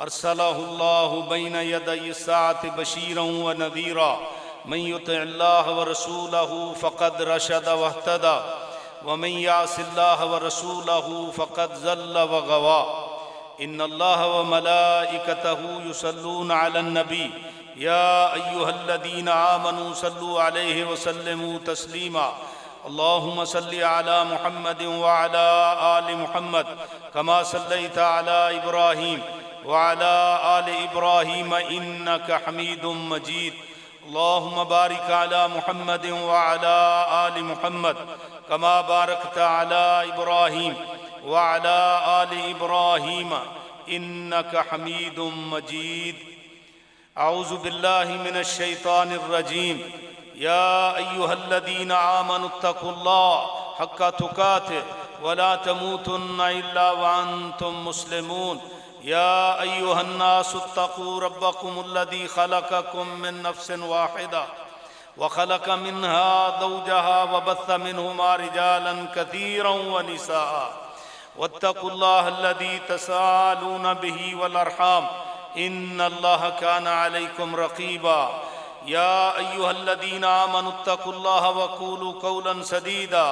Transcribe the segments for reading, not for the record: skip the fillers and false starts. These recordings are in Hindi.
अरसलहुल्लाहु बैन यदै साअति बशीरन व नज़ीरा मन युतिअल्लाह व रसूलहु फ़क़द रशद वहतदा व मन यासिल्लाह व रसूलहु फ़क़द ज़ल्ल व गवा। इन्नल्लाह व मलाइकतहु युसल्लूना अलन नबी या अय्युहल्लज़ीना आमनू सल्लु अलैहि व सल्लिमू तस्लीमा। अल्लाहुम्मा सल्लि अला मुहम्मदिन व अला आलि मुहम्मद कमा सल्लैता अला इब्राहीम व अला आलि इब्राहीम इन्नका हमीदुम मजीद। अल्लाहुम्मा बारिक अला मुहम्मदिन व अला आलि मुहम्मद कमा बारकता अला इब्राहीम व अला आलि इब्राहीम इन्नका हमीदुम मजीद। अऊज़ु बिल्लाहि मिनश शैतानिर रजीम। या अय्युहल्लज़ीना आमनुत्तकुल्लाह हक्का तुकातिह वला तमूतुन्ना इल्ला व अंतुम मुस्लिमून। या अय्युहन्नासुत्तकू रब्बकुमुल्लज़ी खलक़कुम मिन नफ्सिन वाहिदा व खलक़ मिन्हा ज़ौजहा व बस्स मिन्हुमा रिजालन कसीरन व निसाअ वत्तकुल्लाहल्लज़ी तसाअलूना बिही वल अर्हाम इन्नल्लाह काना अलैकुम रक़ीबा। या अय्युहल्लज़ीना आमनुत्तकुल्लाह व क़ूलू क़ौलन सदीदा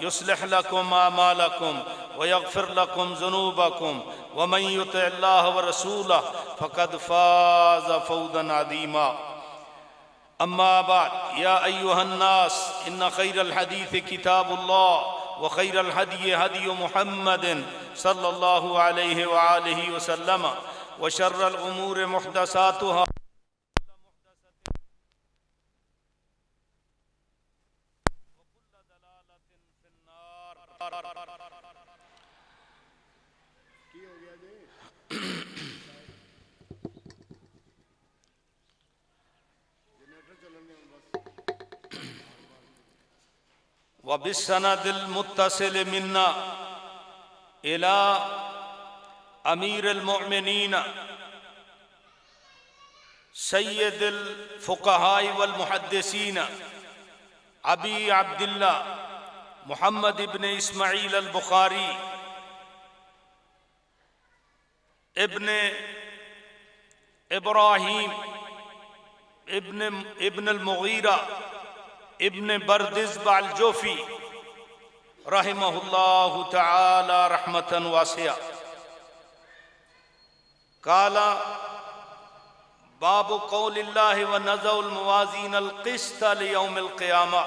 युस्लिह लकुम आमालकुम व यग़फ़िर लकुम ज़ुनूबकुम व मन युतिअल्लाह व रसूलह फ़क़द फ़ाज़ फ़ौज़न अज़ीमा। अम्मा बाद। या अय्युहन्नास इन्न खैरल हदीस किताबुल्लाह व खैरल हदी हदी मुहम्मदिन सल्लल्लाहु अलैहि व आलिहि व सल्लम व शर्रल उमूर मुहदसातुहा व बिस्सनदिल मुत्तसिल मिन्ना इला अमीरुल मोमिनीन सय्यदुल फुक़हाई वल मुहद्दिसीन अबी अब्दुल्लाह मुहम्मद इब्न इस्माईल अल बुखारी इब्न इब्राहीम इब्न अल मुगीरा इब्न बरदिज़्बा अल जोफ़ी रहमहुल्लाहु तआला रहमतन वासिया। काला बाबु क़ौलिल्लाहि व नज़उल मवाज़ीन अल क़िस्त लियौमिल क़ियामा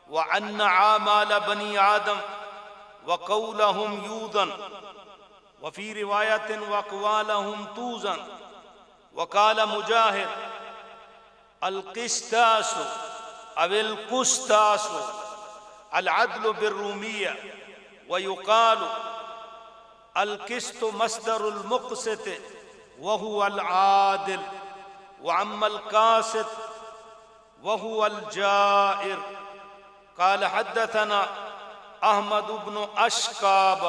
व अन्न आमाल बनी आदम व क़ौलहुम यूज़न व फ़ी रिवायतिन व अक़वालहुम तूज़न। व क़ाल मुजाहिद अल क़िस्तासु अविल क़ुस्तासु अल अद्लु बिर्रूमिय्या व युक़ालु अल क़िस्तु मस्दरुल मुक़सित व हुवा अल आदिल व अम्मल क़ासित व हुवा अल जाइर। क़ाल हद्दथना अहमद इब्न अशकाब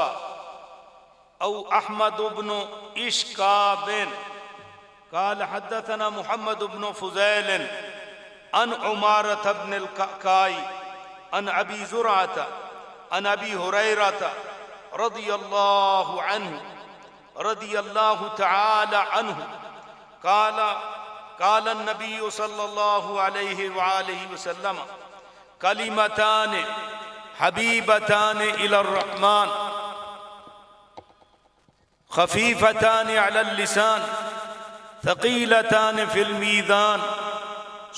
औ अहमद इब्न इश्काबिन क़ाल हद्दथना मुहम्मद इब्न फ़ुज़ैल अन उमारत इब्न अल कअकाई अन अबी ज़ुरअत अन अबी हुरैरत रज़ियल्लाहु तआला अन्हु क़ाल नबी सल्लल्लाहु अलैहि व आलिहि वसल्लम कलिमतान हबीबतान इलर रहमान खफीफतान अलल लिसान थक़ीलतान फिल मीज़ान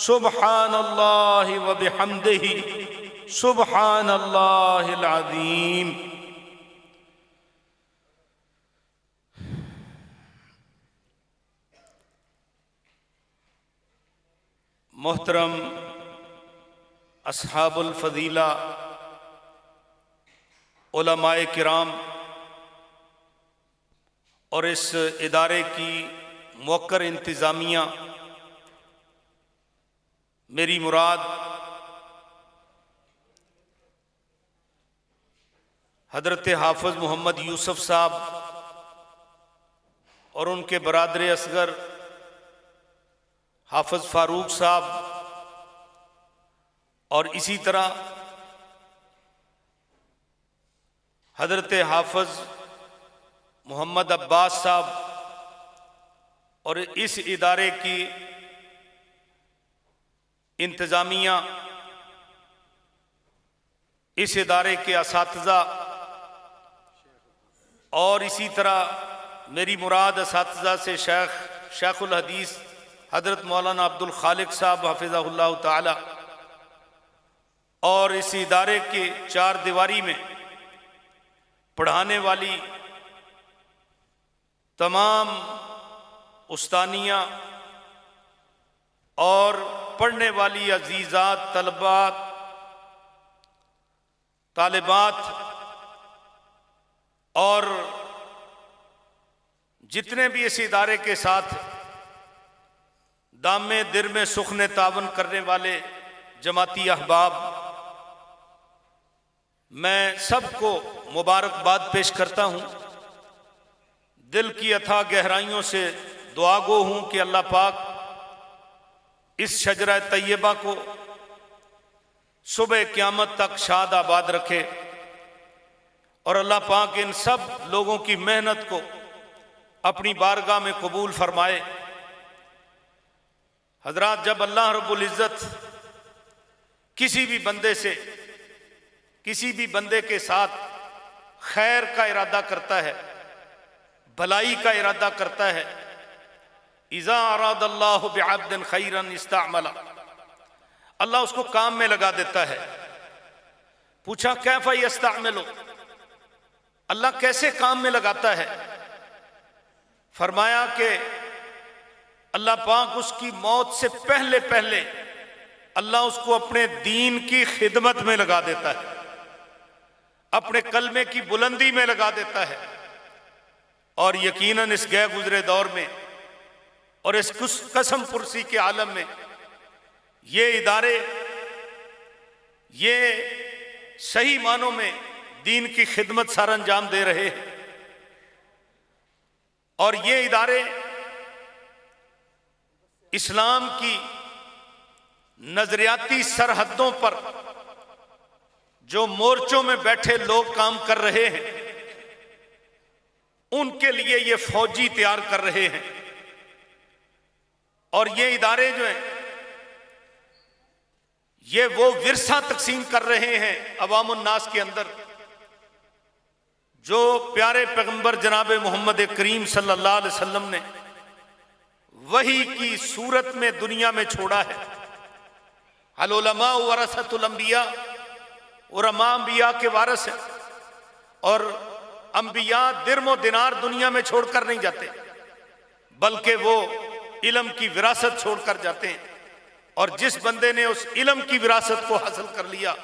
सुब्हानल्लाहि व बिहम्दिही सुब्हानल्लाहिल अज़ीम। मोहतरम अस्हाबुल फ़ज़ीला उलमाए किराम और इस इदारे की मुवक्कर इंतज़ामिया, मेरी मुराद हज़रत हाफ़िज़ मोहम्मद यूसुफ साहब और उनके बरादर असगर हाफ़िज़ फ़ारूक साहब और इसी तरह हज़रत हाफ़िज़ मोहम्मद अब्बास साहब और इस इदारे की इंतज़ामिया, इस इदारे के असातिज़ा और इसी तरह मेरी मुराद असातिज़ा से शेखुल हदीस हज़रत मौलाना अब्दुल खालिक साहब हफ़िज़हुल्लाह ताला और इस इदारे के चार दीवारी में पढ़ाने वाली तमाम उस्तानियाँ और पढ़ने वाली अजीज़ात तलबात तालिबात और जितने भी इस इदारे के साथ दामे दिर में सुखने तावन करने वाले जमाती अहबाब, मैं सबको मुबारकबाद पेश करता हूँ। दिल की अथाह गहराइयों से दुआ गो हूँ कि अल्लाह पाक इस शजरा तैयबा को सुबह क़यामत तक शाद आबाद रखे और अल्लाह पाक इन सब लोगों की मेहनत को अपनी बारगाह में कबूल फरमाए। हजरात, जब अल्लाह रब्बुल इज़्ज़त किसी भी बंदे से, किसी भी बंदे के साथ खैर का इरादा करता है, भलाई का इरादा करता है, इज़ा अरादल्लाहु बिअब्दिन खैरन इस्तअमला, अल्लाह उसको काम में लगा देता है। पूछा कैफ़ा यस्तअमिलु, अल्लाह कैसे काम में लगाता है? फरमाया कि अल्लाह पाक उसकी मौत से पहले पहले अल्लाह उसको अपने दीन की खिदमत में लगा देता है, अपने कलमे की बुलंदी में लगा देता है। और यकीनन इस गए गुजरे दौर में और इस कसम पुरसी के आलम में ये इदारे, ये सही मानों में दीन की खिदमत सर अंजाम दे रहे हैं। और ये इदारे इस्लाम की नजरियाती सरहदों पर जो मोर्चों में बैठे लोग काम कर रहे हैं, उनके लिए ये फौजी तैयार कर रहे हैं। और ये इदारे जो हैं, ये वो विरसा तकसीम कर रहे हैं अवामुन नास के अंदर जो प्यारे पैगंबर जनाब मोहम्मद करीम सल्लल्लाहु अलैहि वसल्लम ने वही की सूरत में दुनिया में छोड़ा है। अल उलमा वरसतुल अंबिया, उलमा अंबिया के वारिस हैं और अंबिया दिरमो दिनार दुनिया में छोड़कर नहीं जाते, बल्कि वो इल्म की विरासत छोड़कर जाते हैं। और जिस बंदे ने उस इल्म की विरासत को हासिल कर लिया,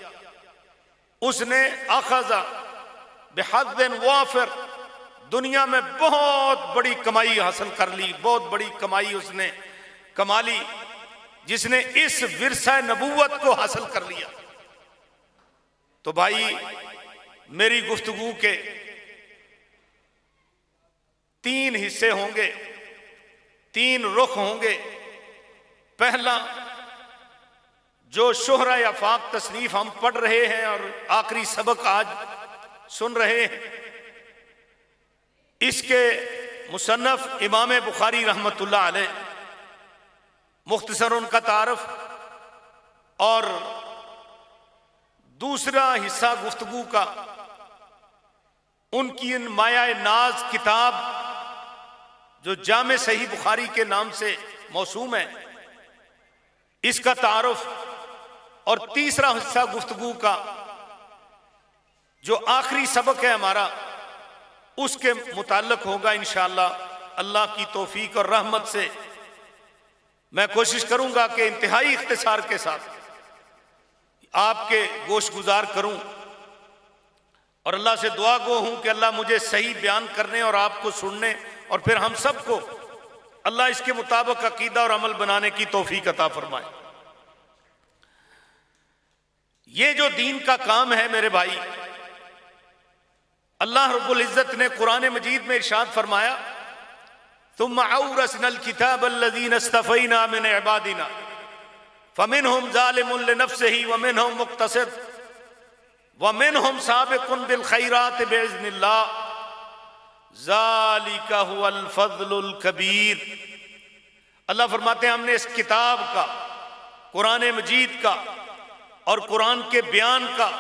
उसने अखज़ा बिहद्दिन वाफिर, दुनिया में बहुत बड़ी कमाई हासिल कर ली, बहुत बड़ी कमाई उसने कमा ली, जिसने इस विरसा नबूवत को हासिल कर लिया। तो भाई, मेरी गुफ्तगू के तीन हिस्से होंगे, तीन रुख होंगे। पहला, जो शोहरा आफाक तसनीफ हम पढ़ रहे हैं और आखिरी सबक आज सुन रहे हैं, इसके मुसन्नफ इमाम बुखारी रहमतुल्लाह अलैह, मुख्तसर उनका तारफ। और दूसरा हिस्सा गुफ्तगू का उनकी इन माया नाज किताब जो जामे सही बुखारी के नाम से मौसूम है, इसका तारुफ। और तीसरा हिस्सा गुफ्तगू का जो आखिरी सबक है हमारा, उसके मुताल्लिक होगा इंशाअल्लाह। अल्लाह की तौफीक और रहमत से मैं कोशिश करूंगा कि इंतहाई इख्तिसार के साथ आपके गोश गुजार करूं और अल्लाह से दुआ गो हूं कि अल्लाह मुझे सही बयान करने और आपको सुनने और फिर हम सबको अल्लाह इसके मुताबिक अकीदा और अमल बनाने की तौफीक अता फरमाए। ये जो दीन का काम है मेरे भाई, अल्लाह रब्बुल इज़्ज़त ने कुरान मजीद में इरशाद फरमाया, तुम औरसनल किताब अल्लज़ीना इस्तफ़ैना मिन इबादिना फमिनहुम ज़ालिमुन लिनफ़्सिही वमिनहुम मुक़्तसिद वमिनहुम साबिक़ुन बिल खैरात बिइज़्निल्लाह ज़ालिका हुवल फ़ज़्लुल कबीर। अल्लाह फरमाते हैं हमने इस किताब का, कुरान मजीद का और कुरान के बयान का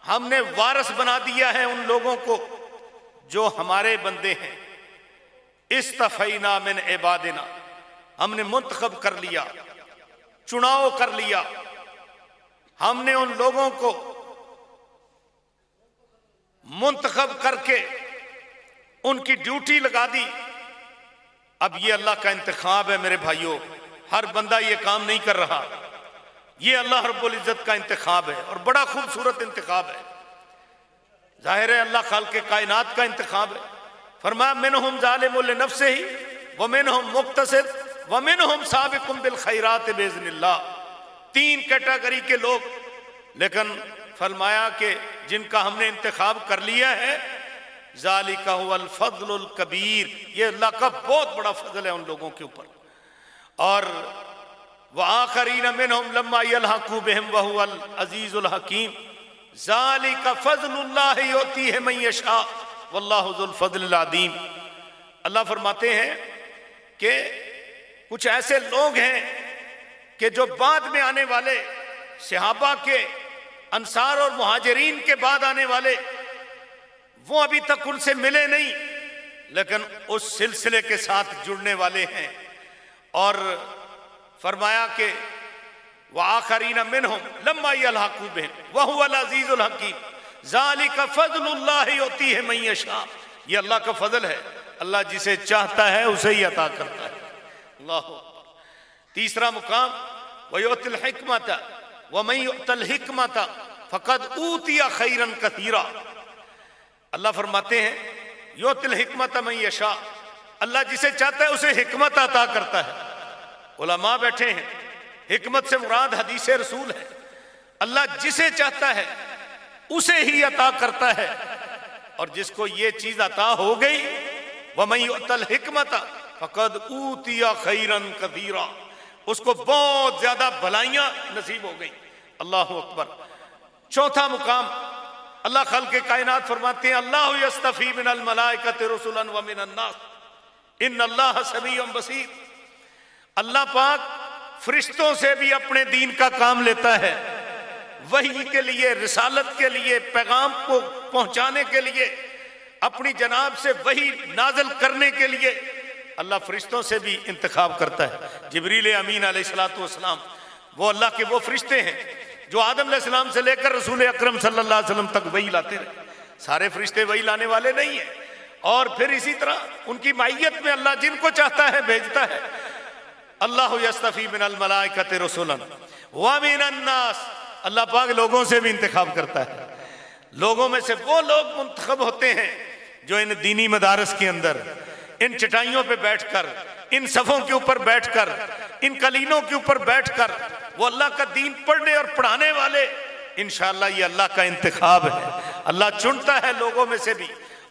हमने वारिस बना दिया है उन लोगों को जो हमारे बंदे हैं। इस्तफैना मिन इबादिना, हमने मुंतखब कर लिया, चुनाव कर लिया, हमने उन लोगों को मुंतखब करके उनकी ड्यूटी लगा दी। अब ये अल्लाह का इंतखाब है मेरे भाइयों, हर बंदा ये काम नहीं कर रहा, ये अल्लाह रब्बुल इज्जत का इंतखाब है और बड़ा खूबसूरत इंतखाब है। जाहिर है अल्लाह खालिक के कायनात का इंतखाब है। फरमाया मिनहुम ज़ालिमुन लिनफ्सिही व मिनहुम मुक्तसिद व मिनहुम साबिकुम बिल खैरात बिइज़्निल्लाह। तीन कैटेगरी के लोग, लेकिन फरमाया कि जिनका हमने इंतखाब कर लिया है, ज़ालिका हुवल फज़लुल कबीर, ये अल्लाह का बहुत बड़ा फजल है उन लोगों के ऊपर। और व आखरीन मिनहुम लम्मा यल्हक़ू बिहिम व हुवल अज़ीज़ुल हकीम, ज़ालिका फ़ज़लुल्लाहि युतीहि मन यशा वल्लाहु ज़ुल फ़ज़लिल अज़ीम। अल्लाह फरमाते हैं कि कुछ ऐसे लोग हैं कि जो बाद में आने वाले सहाबा के, अंसार और मुहाजिरीन के बाद आने वाले, वो अभी तक उनसे मिले नहीं, लेकिन उस सिलसिले के साथ जुड़ने वाले हैं। और फरमाया कि व आखरीन मिनहुम लम्मा यल्हक़ू बिहिम व हुवल अज़ीज़ुल हकीम, ज़ालिका फ़ज़लुल्लाहि युतीहि मन यशा। ये अल्लाह का फजल है, अल्लाह जिसे चाहता है उसे ही अता करता है। अल्लाह अकबर। तीसरा मुकाम व युतिल हिकमत व मन युतिल हिकमत फ़क़द ऊतिया खैरन कसीरा। अल्लाह फरमाते हैं युतिल हिकमत मन यशा, अल्लाह जिसे चाहता है उसे हिकमत अता करता है। उलमा बैठे हैं, हिकमत से मुराद हदीस रसूल है। अल्लाह जिसे चाहता है उसे ही अता करता है, और जिसको ये चीज अता हो गई, वमन युतल हिकमत फक़द ऊतिया खैरन कसीरा, उसको बहुत ज्यादा भलाइयां नसीब हो गई। अल्लाह अकबर। चौथा मुकाम अल्लाह खालिक के कायनात फरमाते हैं अल्लाह यस्तफी मिनल मलाइकति रुसुलन व मिनन नास इन्नल्लाह समीउन बसीर। अल्लाह पाक फरिश्तों से भी अपने दीन का काम लेता है, वही के लिए, रिसालत के लिए, पैगाम को पहुंचाने के लिए, अपनी जनाब से वही नाज़िल करने के लिए अल्लाह फरिश्तों से भी इंतखाब करता है। जिब्रील अमीन अलैहिस्सलातु वस्सलाम वो अल्लाह के वो फरिश्ते हैं जो आदम अलैहिस्सलाम से लेकर रसूल अकरम सल्लल्लाहु अलैहि वसल्लम तक वही लाते रहे। सारे फरिश्ते वही लाने वाले नहीं है। और फिर इसी तरह उनकी माइयत में अल्लाह जिनको चाहता है भेजता है। अल्लाह यस्तफी मिनल मलाइकति रुसुलन व मिनन नास, अल्लाह पाक लोगों से भी इंतखाब करता है। लोगों में से वो लोग मुंतखब होते हैं जो इन दीनी मदारस के अंदर, इन चटाइयों पे बैठकर, इन सफ़ों के ऊपर बैठकर, इन कलीनों के ऊपर बैठकर वो अल्लाह का दीन पढ़ने और पढ़ाने वाले, इंशाअल्लाह ये अल्लाह का इंतखाब है। अल्लाह चुनता है लोगों में से भी।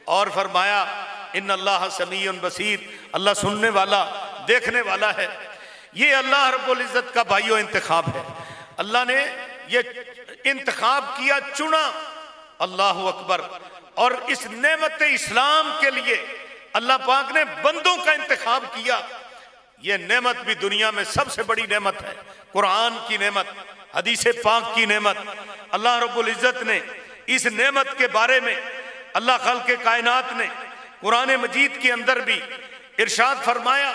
और फरमाया इन्नल्लाह समीउन बसीर, अल्लाह सुनने वाला, देखने वाला है। ये अल्लाह रब्बुल इज्जत का भाइयों इंतखाब है। अल्लाह ने ये इंतखाब किया, चुना। अल्लाह अकबर। और इस नेमत इस्लाम के लिए अल्लाह पाक ने बंदों का इंतखाब किया। ये नेमत भी दुनिया में सबसे बड़ी नेमत है, कुरान की नेमत, हदीस पाक की नेमत। अल्लाह रब्बुल इज्जत ने इस नेमत के बारे में अल्लाह खालिक कायनात ने कुरान मजीद के अंदर भी इरशाद फरमाया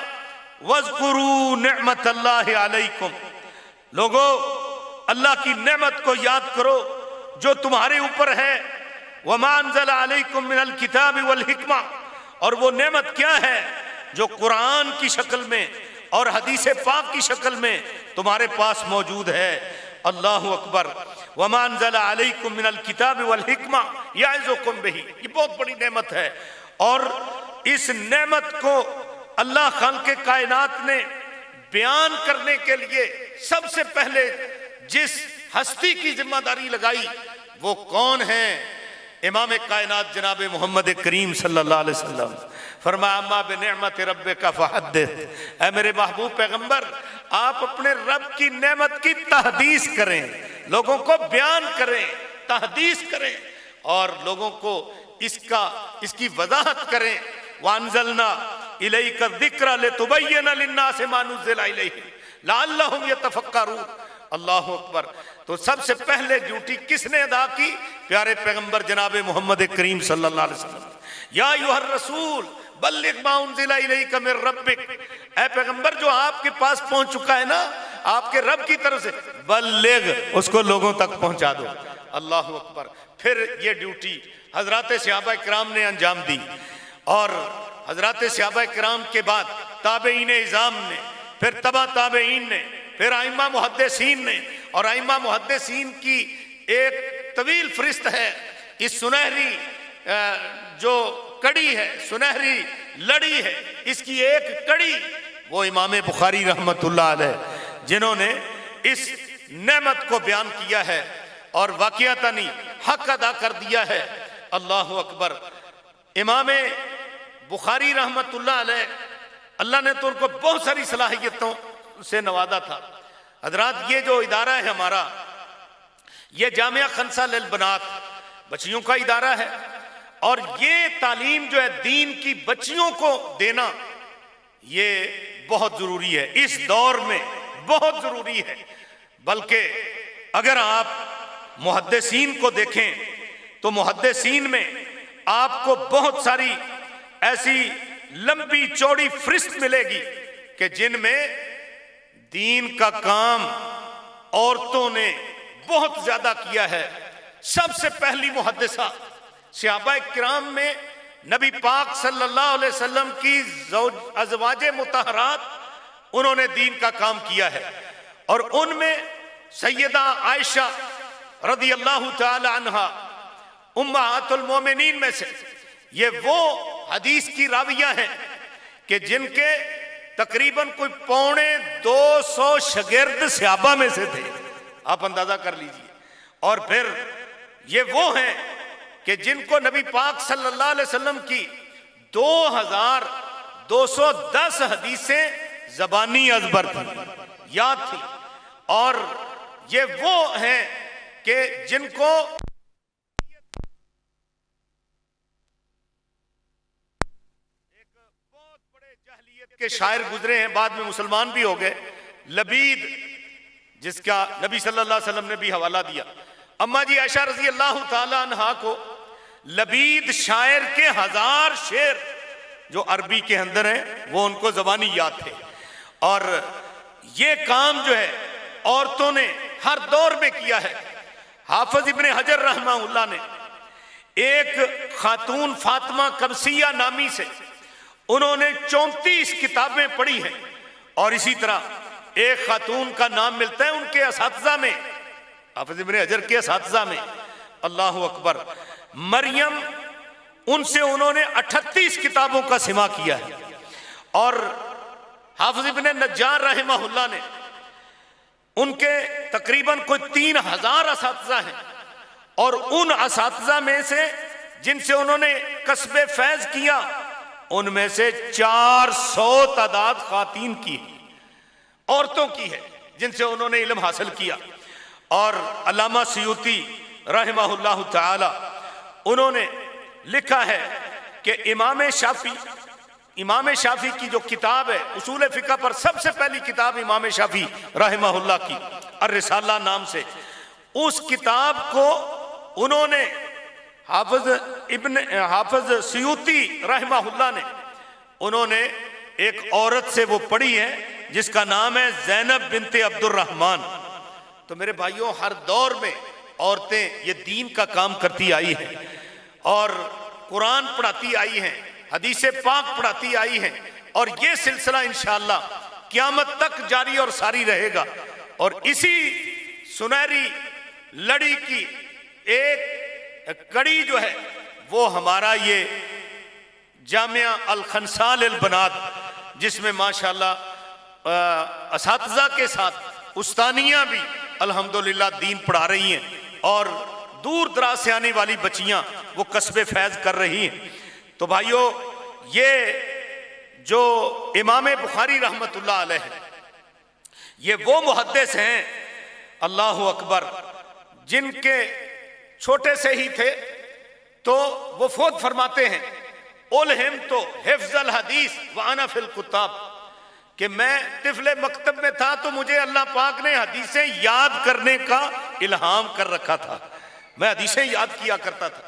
वज़कुरू निअमतल्लाहि अलैकुम, लोगो अल्लाह की नेमत को याद करो जो तुम्हारे ऊपर है। वमा अंज़ला अलैकुम मिनल किताबि वल हिकमा, और वो नेमत क्या है जो कुरान की शक्ल में और हदीस पाक की शक्ल में तुम्हारे पास मौजूद है। अल्लाह अकबर। वमा अंज़ला अलैकुम मिनल किताबि वल हिकमा यअज़ुकुम बिही, ये बहुत बड़ी नेमत है। और इस नेमत को अल्लाह खालिक कायनात ने बयान करने के लिए सबसे पहले जिस हस्ती की जिम्मेदारी लगाई वो कौन है? इमाम कायनात जनाब मोहम्मद करीम सल्लल्लाहु अलैहि वसल्लम। फरमाया अम्मा बिनिअमति रब्बिका फहद्दिस, ऐ मेरे महबूब पैगंबर आप अपने रब की नेमत की तहदीस करें, लोगों को बयान करें, तहदीस करें और लोगों को इसकी वजाहत करें। वांजलना इलैका ज़िक्रा लितुबय्यिना लिन्नासि मा नुज़्ज़िला इलैहिम लअल्लहुम यतफ़क्करून। अल्लाह अकबर। तो सबसे पहले ड्यूटी किसने अदा की? प्यारे पैगंबर जनाब मोहम्मद करीम सल्लल्लाहु अलैहि वसल्लम। या अय्युहर रसूल बल्लिग मा उन्ज़िला इलैका मिर रब्बिक, ऐ पैगंबर जो आपके पास पहुंच चुका है ना आपके रब की तरफ से, बल्लिग उसको लोगों तक पहुंचा दो। अल्लाह अकबर। फिर ये ड्यूटी हजरत सहाबा किराम ने अंजाम दी और हजरत सहाबा किराम के बाद ताबईन इज़ाम ने, फिर तबा ताबईन ने, फिर आइम्मा मुहद्दिसीन ने, और आइम्मा मुहद्दिसीन की एक तवील फरिस्त है। इस सुनहरी जो कड़ी है, सुनहरी लड़ी है, इसकी एक कड़ी वो इमाम बुखारी रहमतुल्लाह अलैह जिन्होंने इस नेमत को बयान किया है और वाक़ियतन हक अदा कर दिया है। अल्लाह अकबर। इमाम बुखारी रहमतुल्लाह अलैह, अल्लाह ने तो उनको बहुत सारी सलाहियतों से नवाजा था। हजरात, ये जो इदारा है हमारा, ये जामिया खंसा लिल बनात बच्चियों का इदारा है और ये तालीम जो है दीन की बच्चियों को देना ये बहुत जरूरी है, इस दौर में बहुत जरूरी है। बल्कि अगर आप मुहद्दिसीन को देखें तो मुहद्दिसीन में आपको बहुत सारी ऐसी लंबी चौड़ी फरिस्त मिलेगी कि जिनमें दीन का काम औरतों ने बहुत ज्यादा किया है। सबसे पहली मुहद्दिसा सहाबा किराम में नबी पाक सल्लल्लाहु अलैहि वसल्लम की अज़वाजे मुतहरात, उन्होंने दीन का काम किया है और उनमें सैयदा आयशा रज़ी अल्लाहु ताला अन्हा उम्महातुल मोमिनीन में से ये वो हदीस की रावियां हैं कि जिनके तकरीबन कोई 250 शागिर्द सहाबा में से थे, आप अंदाजा कर लीजिए। और फिर ये वो हैं कि जिनको नबी पाक सल्लल्लाहु अलैहि वसल्लम की 2210 हदीसें ज़बानी अज़बर थी, याद थी। और ये वो हैं कि जिनको एक बहुत बड़े जहलियत के शायर गुजरे हैं, बाद में मुसलमान भी हो गए, लबीद, जिसका नबी सल्लल्लाहु अलैहि वसल्लम ने भी हवाला दिया। अम्मा जी आयशा रज़ी अल्लाह ताला अन्हा को लबीद शायर के 1000 शेर जो अरबी के अंदर हैं वो उनको ज़बानी याद थे। और ये काम जो है औरतों ने हर दौर में किया है। हाफिज इब्ने हजर रहमहुल्लाह ने एक खातून फातिमा कबसिया नामी से उन्होंने 34 किताबें पढ़ी हैं और इसी तरह एक खातून का नाम मिलता है उनके असातिज़ा में, हाफिज इब्ने हजर के असातिज़ा में। अल्लाह अकबर। मरियम, उनसे उन्होंने 38 किताबों का सिमा किया है। और हाफिज इब्ने नज्जार रहमहुल्लाह ने, उनके तकरीबन कोई 3000 असातिज़ा हैं और उन असातिज़ा में से जिनसे उन्होंने कस्बे फैज किया उनमें से 400 तादाद खातीन की, औरतों की है जिनसे उन्होंने इल्म हासिल किया। और अल्लामा सयूती रहमहुल्लाह ताला, उन्होंने लिखा है कि इमाम शाफी की जो किताब है उसूल फिक़ह पर, सबसे पहली किताब इमाम शाफी रहमहुल्लाह की अर्रिसाला नाम से, उस किताब को उन्होंने हाफिज सयूती रहमहुल्लाह ने, उन्होंने एक औरत से वो पढ़ी है जिसका नाम है ज़ैनब बिनते अब्दुर्रहमान। तो मेरे भाइयों, हर दौर में औरतें ये दीन का काम करती आई हैं और कुरान पढ़ाती आई हैं, हदीसे पाक पढ़ाती आई हैं और ये सिलसिला इंशाअल्लाह क़यामत तक जारी और सारी रहेगा। और इसी सुनहरी लड़ी की एक कड़ी जो है वो हमारा ये जामिया अल खंसा लिल बनात, जिसमें माशाअल्लाह असातिज़ा के साथ उस्तानियाँ भी अल्हम्दुलिल्लाह दीन पढ़ा रही हैं और दूर दराज से आने वाली बच्चियाँ वो कस्बे फैज़ कर रही हैं। तो भाइयों, ये जो इमाम बुखारी रहमतुल्लाह अलैह है, ये वो मुहद्दिस हैं, अल्लाहु अकबर, जिनके छोटे से ही थे तो वो फौत फरमाते हैं उलहिम तो हिफ्ज़ल हदीस व अना फिल कुताब, कि मैं तिफले मकतब में था तो मुझे अल्लाह पाक ने हदीसें याद करने का इल्हाम कर रखा था, मैं हदीसें याद किया करता था।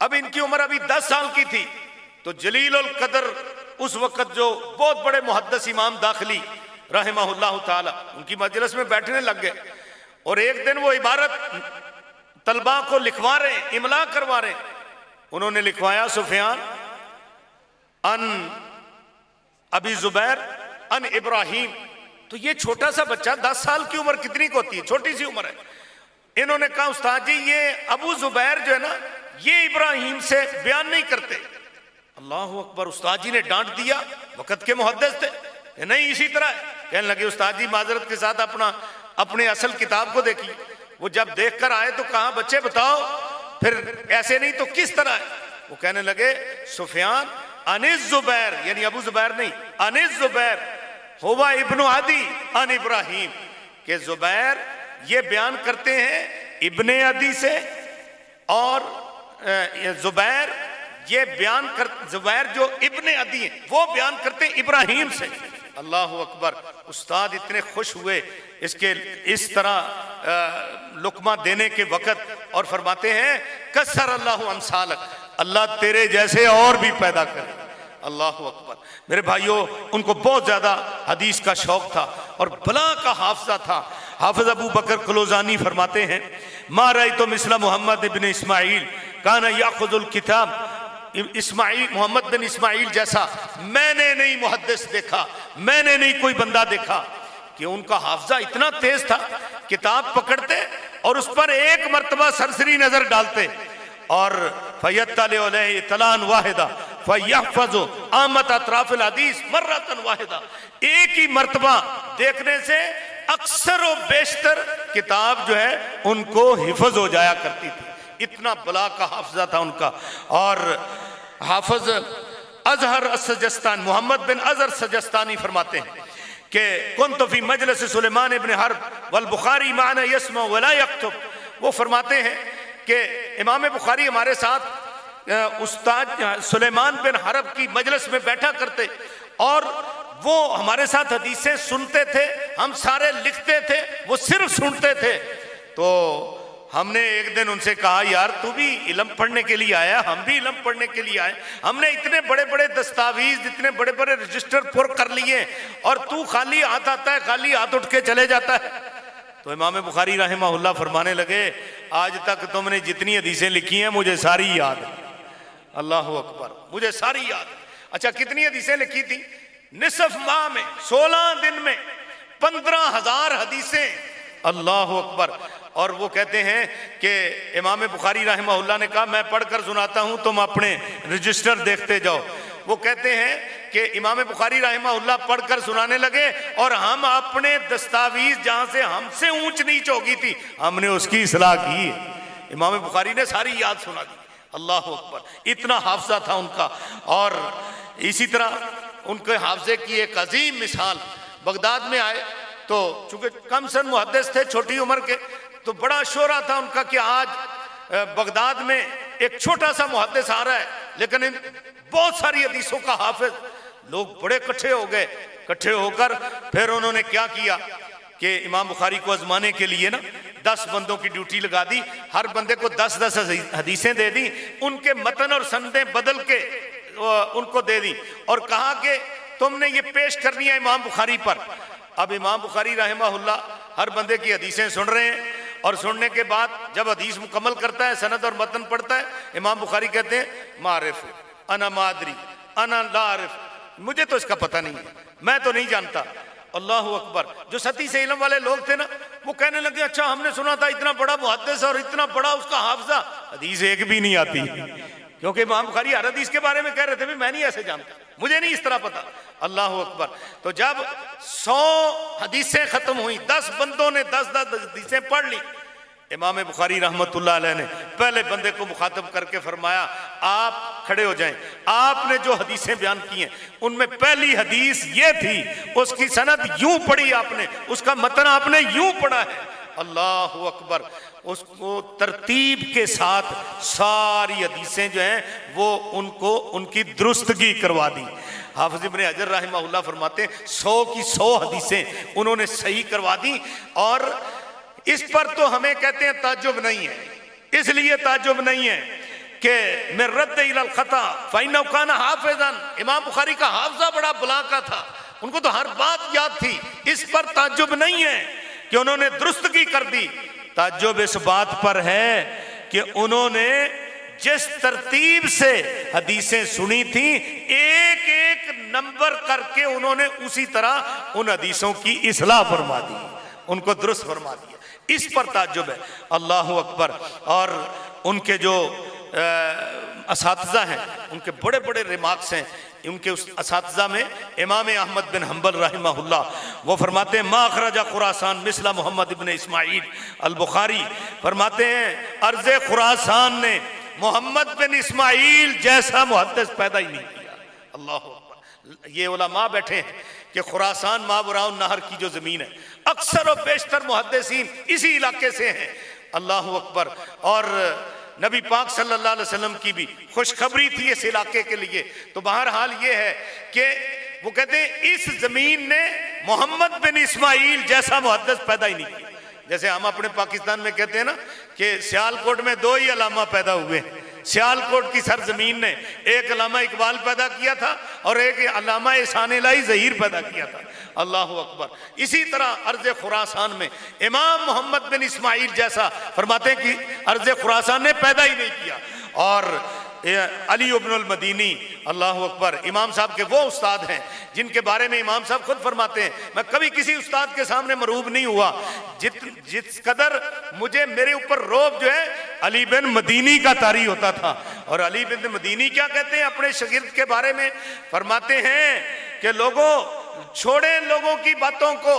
अब इनकी उम्र अभी 10 साल की थी, तो जलीलुल कदर उस वक़्त जो बहुत बड़े मुहद्दिस इमाम दाखिली रहमहुल्लाह ताला उनकी मजलिस में बैठने लग गए, और एक दिन वो इबारत तलबा को लिखवा रहे हैं, इमला करवा रहे हैं। उन्होंने लिखवाया सुफियान अन अबी जुबैर अन इब्राहिम। तो ये छोटा सा बच्चा 10 साल की उम्र कितनी को होती है, छोटी सी उम्र है। इन्होंने कहा उस्ताद जी ये अबू जुबैर जो है ना ये इब्राहिम से बयान नहीं करते। अल्लाह अकबर। उस्ताद जी ने डांट दिया, वक़्त के मुहद्दिस थे, नहीं इसी तरह है। कहने लगे उस्ताद जी माजरत के साथ अपने असल किताब को देखिए। वो जब देख कर आए तो कहा बच्चे बताओ फिर ऐसे नहीं तो किस तरह है। वो कहने लगे सुफियान अनिस जुबैर, यानी अबू जुबैर नहीं, अनिस जुबैर हुवा इब्नु अदी अन इब्राहिम, के जुबैर ये बयान करते हैं इब्ने अदी से, और जुबैर ये बयान कर, जुबैर जो इब्ने अदी है वो बयान करते हैं इब्राहिम से। अल्लाह अकबर। उस्ताद इतने खुश हुए इसके इस तरह लुकमा देने के वक़्त, और फरमाते हैं कसर अल्लाह अमसालक, अल्लाह तेरे जैसे और भी पैदा करे। अल्लाह अकबर। मेरे भाइयों, उनको बहुत ज़्यादा हदीस का शौक़ था और भला का हाफजा था। हाफिज अबू बकर क्लोजानी फरमाते हैं मा रअयतु मिस्ल मोहम्मद इब्न इस्माइल काना याखुजुल किताब, इस्माइल मोहम्मद बिन इस्माइल जैसा मैंने नहीं मुहद्दिस देखा, मैंने नहीं कोई बंदा देखा कि उनका हाफजा इतना तेज था, किताब पकड़ते और उस पर एक मर्तबा सरसरी नजर डालते और फयत्तलान वाहिदा फयहफज़ु आमत अतराफिल हदीस मर्रतन वाहिदा, एक ही मर्तबा देखने से अक्सर व बेशतर किताब जो है उनको हिफज हो जाया करती थी। इतना बला का हाफजा था उनका। और हाफिज अजहर सजस्तान मोहम्मद बिन अजहर सजस्तानी फरमाते हैं कि कुन्तु फी मजलिस सुलेमान इब्न हर्ब वल बुखारी माना यस्मा वला यक्तुब। वो फरमाते हैं कि इमाम बुखारी हमारे साथ उस्ताद सुलेमान बिन हर्ब की मजलिस में बैठा करते और वो हमारे साथ हदीसें सुनते थे, हम सारे लिखते थे, वो सिर्फ सुनते थे। तो हमने एक दिन उनसे कहा यार तू भी इल्म पढ़ने के लिए आया, हम भी इल्म पढ़ने के लिए आए, हमने इतने बड़े बड़े दस्तावेज इतने बड़े बड़े रजिस्टर पुर कर लिए और तू खाली हाथ आता है, खाली हाथ उठ के चले जाता है। तो इमाम बुखारी रहमहुल्लाह फरमाने लगे आज तक तुमने जितनी हदीसें लिखी हैं मुझे सारी याद है। अल्लाह अकबर। मुझे सारी याद। अच्छा कितनी हदीसें लिखी थी? निसफ माह में 16 दिन में 15,000 हदीसें। अल्लाह अकबर। और वो कहते हैं कि इमाम बुखारी रहमहुल्लाह ने कहा मैं पढ़कर सुनाता हूँ, तुम अपने रजिस्टर देखते जाओ। वो कहते हैं कि इमाम बुखारी रहमहुल्लाह पढ़कर सुनाने लगे और हम अपने दस्तावेज जहाँ से हमसे ऊंच नीच हो गई थी हमने उसकी इस्लाह की। इमाम बुखारी ने सारी याद सुना दी। अल्लाह अकबर। इतना हाफजा था उनका। और इसी तरह उनके हाफजे की एक अजीम मिसाल, बगदाद में आए तो चूंकि कम सन मुहद्दिस थे, छोटी उम्र के, तो बड़ा शोरा था उनका कि आज बगदाद में एक छोटा सा मुहद्दिस आ रहा है लेकिन इन बहुत सारी हदीसों का हाफिज। लोग बड़े इकट्ठे हो गए। इकट्ठे होकर फिर उन्होंने क्या किया कि इमाम बुखारी को आजमाने के लिए ना 10 बंदों की ड्यूटी लगा दी, हर बंदे को 10-10 हदीसें दे दी, उनके मतन और संदें बदल के उनको दे दी और कहा कि तुमने ये पेश करनी है इमाम बुखारी पर। अब इमाम बुखारी रहमहुल्लाह हर बंदे की हदीसें सुन रहे हैं और सुनने के बाद जब हदीस मुकम्मल करता है, सनद और मतन पढ़ता है, इमाम बुखारी कहते हैं मारिफ अना मादरी अना लारिफ, मुझे तो इसका पता नहीं है, मैं तो नहीं जानता। अल्लाह अकबर। जो सती से इल्म वाले लोग थे ना वो कहने लगे अच्छा हमने सुना था इतना बड़ा मुहद्दिस और इतना बड़ा उसका हाफजा, हदीस एक भी नहीं आती। क्योंकि इमाम बुखारी हर हदीस के बारे में कह रहे थे मैं नहीं ऐसे जानता, मुझे नहीं इस तरह पता। अल्लाह अकबर। तो जब 100 हदीसें खत्म हुई, 10 बंदों ने 10-10 हदीसें पढ़ ली, इमाम बुखारी रहमतुल्लाह अलैह ने पहले बंदे को मुखातब करके फरमाया आप खड़े हो जाएं, आपने जो हदीसें बयान की हैं उनमें पहली हदीस ये थी, उसकी सनद यूं पढ़ी आपने, उसका मतन आपने यूं पढ़ा है। अल्लाह अकबर, उसको तरतीब के साथ सारी हदीसें जो हैं वो उनको उनकी दुरुस्तगी करवा दी। हाफिज इब्ने हजर रहमहुल्लाह फरमाते हैं 100 की 100 हदीसें उन्होंने सही करवा दी। और इस पर तो हमें कहते हैं ताज्जुब नहीं है, इसलिए ताज्जुब नहीं है कि मैं रद्द इलल खता फ़इन्नहु काना हाफ़िज़न, इमाम बुखारी का हाफ़ज़ा बड़ा बुलाका था, उनको तो हर बात याद थी। इस पर ताज्जुब नहीं है कि उन्होंने दुरुस्तगी कर दी, ताज्जुब इस बात पर है कि उन्होंने जिस तरतीब से हदीसें सुनी थी एक एक नंबर करके उन्होंने उसी तरह उन हदीसों की इस्लाह फरमा दी, उनको दुरुस्त फरमा दिया। इस पर ताज्जुब है। अल्लाह अकबर। और उनके जो असातिज़ा हैं उनके बड़े बड़े रिमार्क्स हैं। उनके उस असातिज़ा में इमाम अहमद बिन हम्बल रहमहुल्लाह वो फरमाते हैं मा अखरजा खुरासान मिसला मोहम्मद इब्न इस्माइल अल बुखारी, फरमाते हैं अर्ज़ खुरासान ने मोहम्मद बिन इस्माइल जैसा मुहद्दिस पैदा ही नहीं किया। अल्लाह अकबर। ये उलमा बैठे हैं कि खुरासान मावराउन नहर की जो ज़मीन है अक्सर और बेशतर मुहद्दिसीन इसी इलाके से हैं। अल्लाह अकबर। और नबी पाक सल्लल्लाहु अलैहि वसल्लम की भी खुशखबरी थी इस इलाके के लिए। तो बहरहाल ये है कि वो कहते हैं इस ज़मीन ने मोहम्मद बिन इस्माइल जैसा मुहद्दिस पैदा ही नहीं किया। जैसे हम अपने पाकिस्तान में कहते हैं ना कि सियालकोट में 2 ही अलामा पैदा हुए हैं। सियालकोट की सरजमीन ने एक अलामा इकबाल पैदा किया था और एक अलामा एहसान इलाही ज़हीर पैदा किया था। अल्लाह अकबर। इसी तरह अर्ज़ खुरासान में इमाम मोहम्मद बिन इस्माइल जैसा फरमाते हैं कि अर्ज़ खुरासान ने पैदा ही नहीं किया। और अली इब्नुल मदीनी अल्लाह अकबर इमाम साहब के वो उस्ताद हैं जिनके बारे में इमाम साहब खुद फरमाते हैं मैं कभी किसी उस्ताद के सामने मरूब नहीं हुआ जिस कदर मुझे मेरे ऊपर रोब जो है अली बिन मदीनी का तारी होता था। और अली बिन मदीनी क्या कहते हैं अपने शागिर्द के बारे में, फरमाते हैं कि लोगों छोड़े लोगों की बातों को,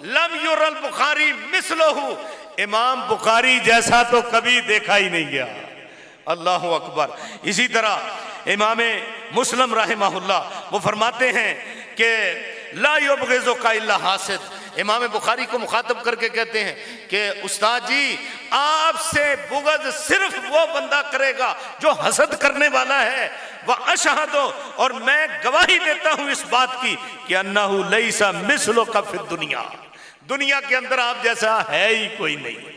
लम युरल बुखारी मिसलहु, इमाम बुखारी जैसा तो कभी देखा ही नहीं गया। अल्लाह अकबर। इसी तरह इमाम मुस्लिम रहमहुल्लाह वो फरमाते हैं कि ला युबग़िज़ुका इल्ला हासिद, इमाम बुखारी को मुखातब करके कहते हैं कि उस्ताद जी आपसे बुग़्ज़ सिर्फ वो बंदा करेगा जो हसद करने वाला है। वह अशहदो, और मैं गवाही देता हूँ इस बात की कि अन्नहु लैसा मिस्लुका फिद दुनिया, दुनिया के अंदर आप जैसा है ही कोई नहीं।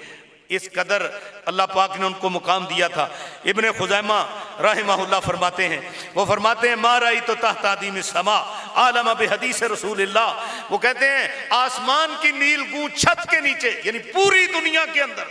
इस कदर अल्लाह पाक ने उनको मुकाम दिया था। इब्ने खुज़ैमा रहमहुल्लाह फरमाते हैं, वो फरमाते हैं मा रअयतु तहता अदीम समा आलम बिहदीस रसूलिल्लाह, वो कहते हैं आसमान की नीलगूं छत के नीचे, यानी पूरी दुनिया के अंदर